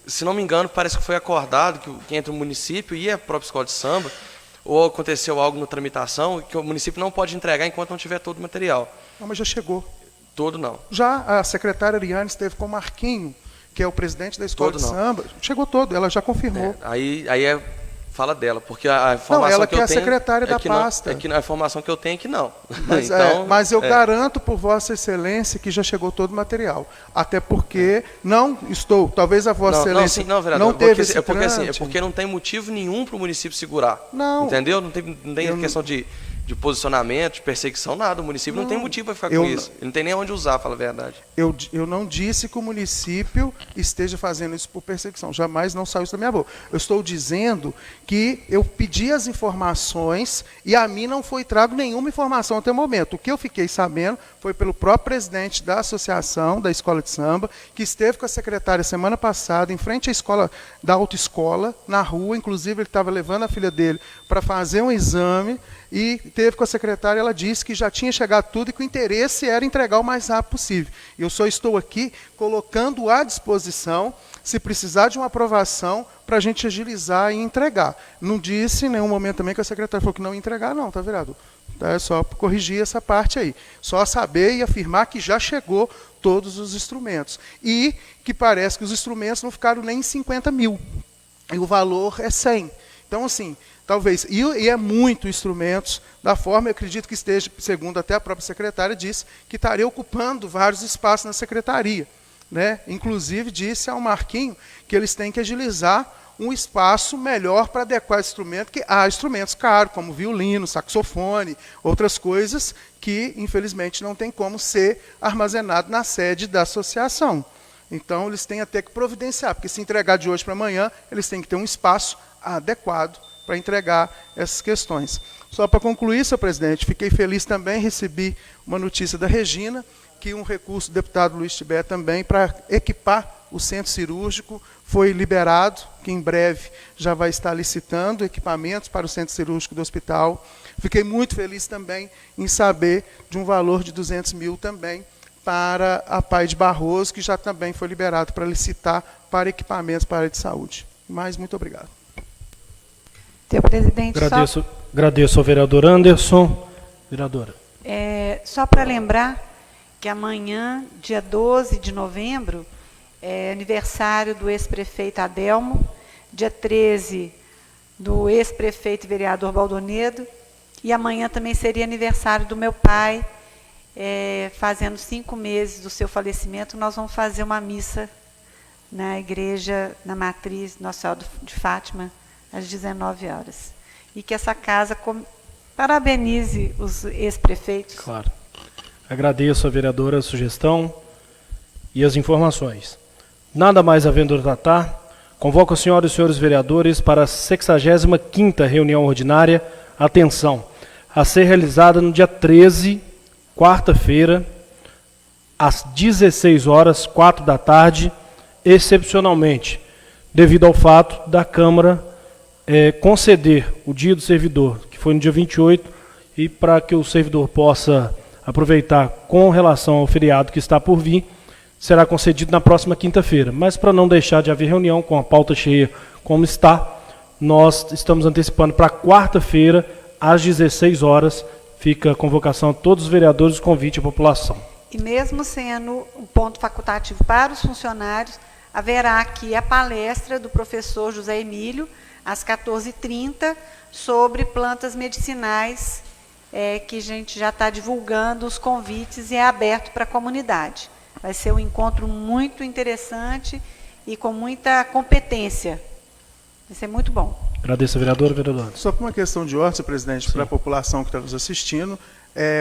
Speaker 7: se não me engano, parece que foi acordado que entre o município e a própria escola de samba, ou aconteceu algo na tramitação, que o município não pode entregar enquanto não tiver todo o material.
Speaker 4: Não, mas já chegou.
Speaker 7: Todo não.
Speaker 4: Já a secretária Ariane esteve com o Marquinho, que é o presidente da escola de samba. Chegou todo, ela já confirmou.
Speaker 7: Aí fala dela, porque a informação
Speaker 4: não, ela
Speaker 7: que eu
Speaker 4: é a
Speaker 7: tenho
Speaker 4: secretária da pasta.
Speaker 7: A informação que eu tenho é que não.
Speaker 4: Mas,
Speaker 7: então,
Speaker 4: mas eu garanto por Vossa Excelência que já chegou todo o material. Até porque talvez a Vossa Excelência
Speaker 7: vereador,
Speaker 4: não teve esse
Speaker 7: porque não tem motivo nenhum para o município segurar.
Speaker 4: Não.
Speaker 7: Entendeu? Não tem questão de posicionamento, de perseguição, nada. O município não tem motivo para ficar com isso. Ele não tem nem onde usar, fala a verdade.
Speaker 4: Eu não disse que o município esteja fazendo isso por perseguição. Jamais não saiu isso da minha boca. Eu estou dizendo que eu pedi as informações e a mim não foi trago nenhuma informação até o momento. O que eu fiquei sabendo foi pelo próprio presidente da associação, da escola de samba, que esteve com a secretária semana passada, em frente à escola da autoescola, na rua. Inclusive, ele estava levando a filha dele para fazer um exame, e teve com a secretária, ela disse que já tinha chegado tudo e que o interesse era entregar o mais rápido possível. Eu só estou aqui colocando à disposição, se precisar de uma aprovação, para a gente agilizar e entregar. Não disse em nenhum momento também que a secretária falou que não ia entregar, não, tá, vereador? É só corrigir essa parte aí. Só saber e afirmar que já chegou todos os instrumentos. E que parece que os instrumentos não ficaram nem em 50 mil. E o valor é 100. Então, assim, talvez, e é muito instrumentos, da forma, eu acredito que esteja, segundo até a própria secretária disse, que estaria ocupando vários espaços na secretaria. Né? Inclusive, disse ao Marquinho que eles têm que agilizar um espaço melhor para adequar esse instrumento, que há instrumentos caros, como violino, saxofone, outras coisas que, infelizmente, não tem como ser armazenado na sede da associação. Então, eles têm até que providenciar, porque se entregar de hoje para amanhã, eles têm que ter um espaço adequado para entregar essas questões. Só para concluir, senhor presidente, fiquei feliz também, recebi uma notícia da Regina, que um recurso do deputado Luiz Tibé também para equipar o centro cirúrgico foi liberado, que em breve já vai estar licitando equipamentos para o centro cirúrgico do hospital. Fiquei muito feliz também em saber de um valor de 200 mil também para a Pai de Barroso, que já também foi liberado para licitar para equipamentos para a área de saúde. Mas muito obrigado.
Speaker 8: Senhor presidente,
Speaker 2: agradeço ao vereador Anderson. Vereadora.
Speaker 8: Só para lembrar que amanhã, dia 12 de novembro, é aniversário do ex-prefeito Adelmo, dia 13 do ex-prefeito e vereador Baldonedo, e amanhã também seria aniversário do meu pai, fazendo 5 meses do seu falecimento. Nós vamos fazer uma missa na igreja, na matriz Nossa Senhora de Fátima, às 19 horas. E que essa casa parabenize os ex-prefeitos.
Speaker 2: Claro. Agradeço a vereadora a sugestão e as informações. Nada mais havendo a tratar, convoco a senhora e os senhores vereadores para a 65ª reunião ordinária, atenção, a ser realizada no dia 13, quarta-feira, às 16 horas, 4 da tarde, excepcionalmente, devido ao fato da Câmara conceder o dia do servidor, que foi no dia 28, e para que o servidor possa aproveitar com relação ao feriado que está por vir, será concedido na próxima quinta-feira. Mas para não deixar de haver reunião com a pauta cheia como está, nós estamos antecipando para quarta-feira, às 16 horas, fica a convocação a todos os vereadores, o convite à população.
Speaker 8: E mesmo sendo um ponto facultativo para os funcionários, haverá aqui a palestra do professor José Emílio, às 14h30, sobre plantas medicinais, que a gente já está divulgando os convites e é aberto para a comunidade. Vai ser um encontro muito interessante e com muita competência. Vai ser muito bom.
Speaker 2: Agradeço, vereadora. Vereador.
Speaker 4: Só por uma questão de ordem, presidente, para a população que está nos assistindo,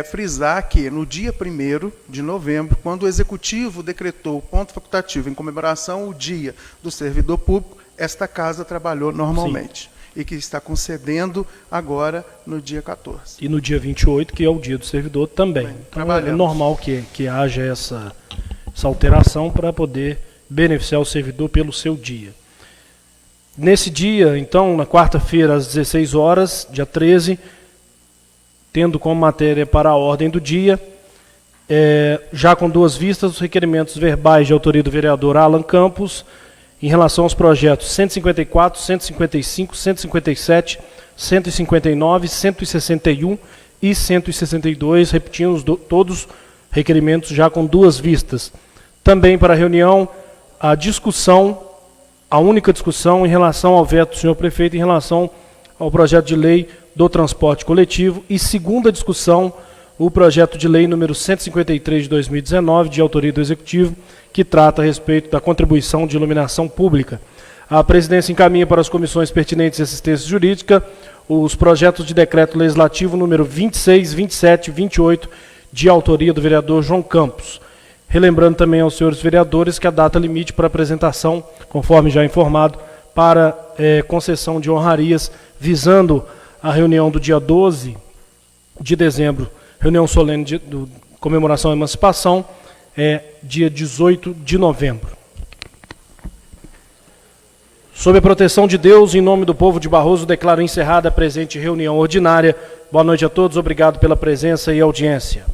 Speaker 4: frisar que no dia 1º de novembro, quando o Executivo decretou o ponto facultativo em comemoração ao Dia do Servidor Público, esta casa trabalhou normalmente. Sim. E que está concedendo agora no dia 14.
Speaker 2: E no dia 28, que é o dia do servidor, também. Então é normal que haja essa alteração para poder beneficiar o servidor pelo seu dia. Nesse dia, então, na quarta-feira, às 16 horas, dia 13, tendo como matéria para a ordem do dia, já com 2 vistas, os requerimentos verbais de autoria do vereador Alan Campos, em relação aos projetos 154, 155, 157, 159, 161 e 162, repetimos todos requerimentos já com 2 vistas. Também para a reunião, a única discussão em relação ao veto do senhor prefeito em relação ao projeto de lei do transporte coletivo e segunda discussão, o projeto de lei número 153 de 2019, de autoria do Executivo, que trata a respeito da contribuição de iluminação pública. A presidência encaminha para as comissões pertinentes de assistência jurídica os projetos de decreto legislativo número 26, 27 e 28, de autoria do vereador João Campos. Relembrando também aos senhores vereadores que a data limite para apresentação, conforme já informado, para concessão de honrarias, visando a reunião do dia 12 de dezembro, reunião solene de comemoração da emancipação, dia 18 de novembro. Sob a proteção de Deus, em nome do povo de Barroso, declaro encerrada a presente reunião ordinária. Boa noite a todos, obrigado pela presença e audiência.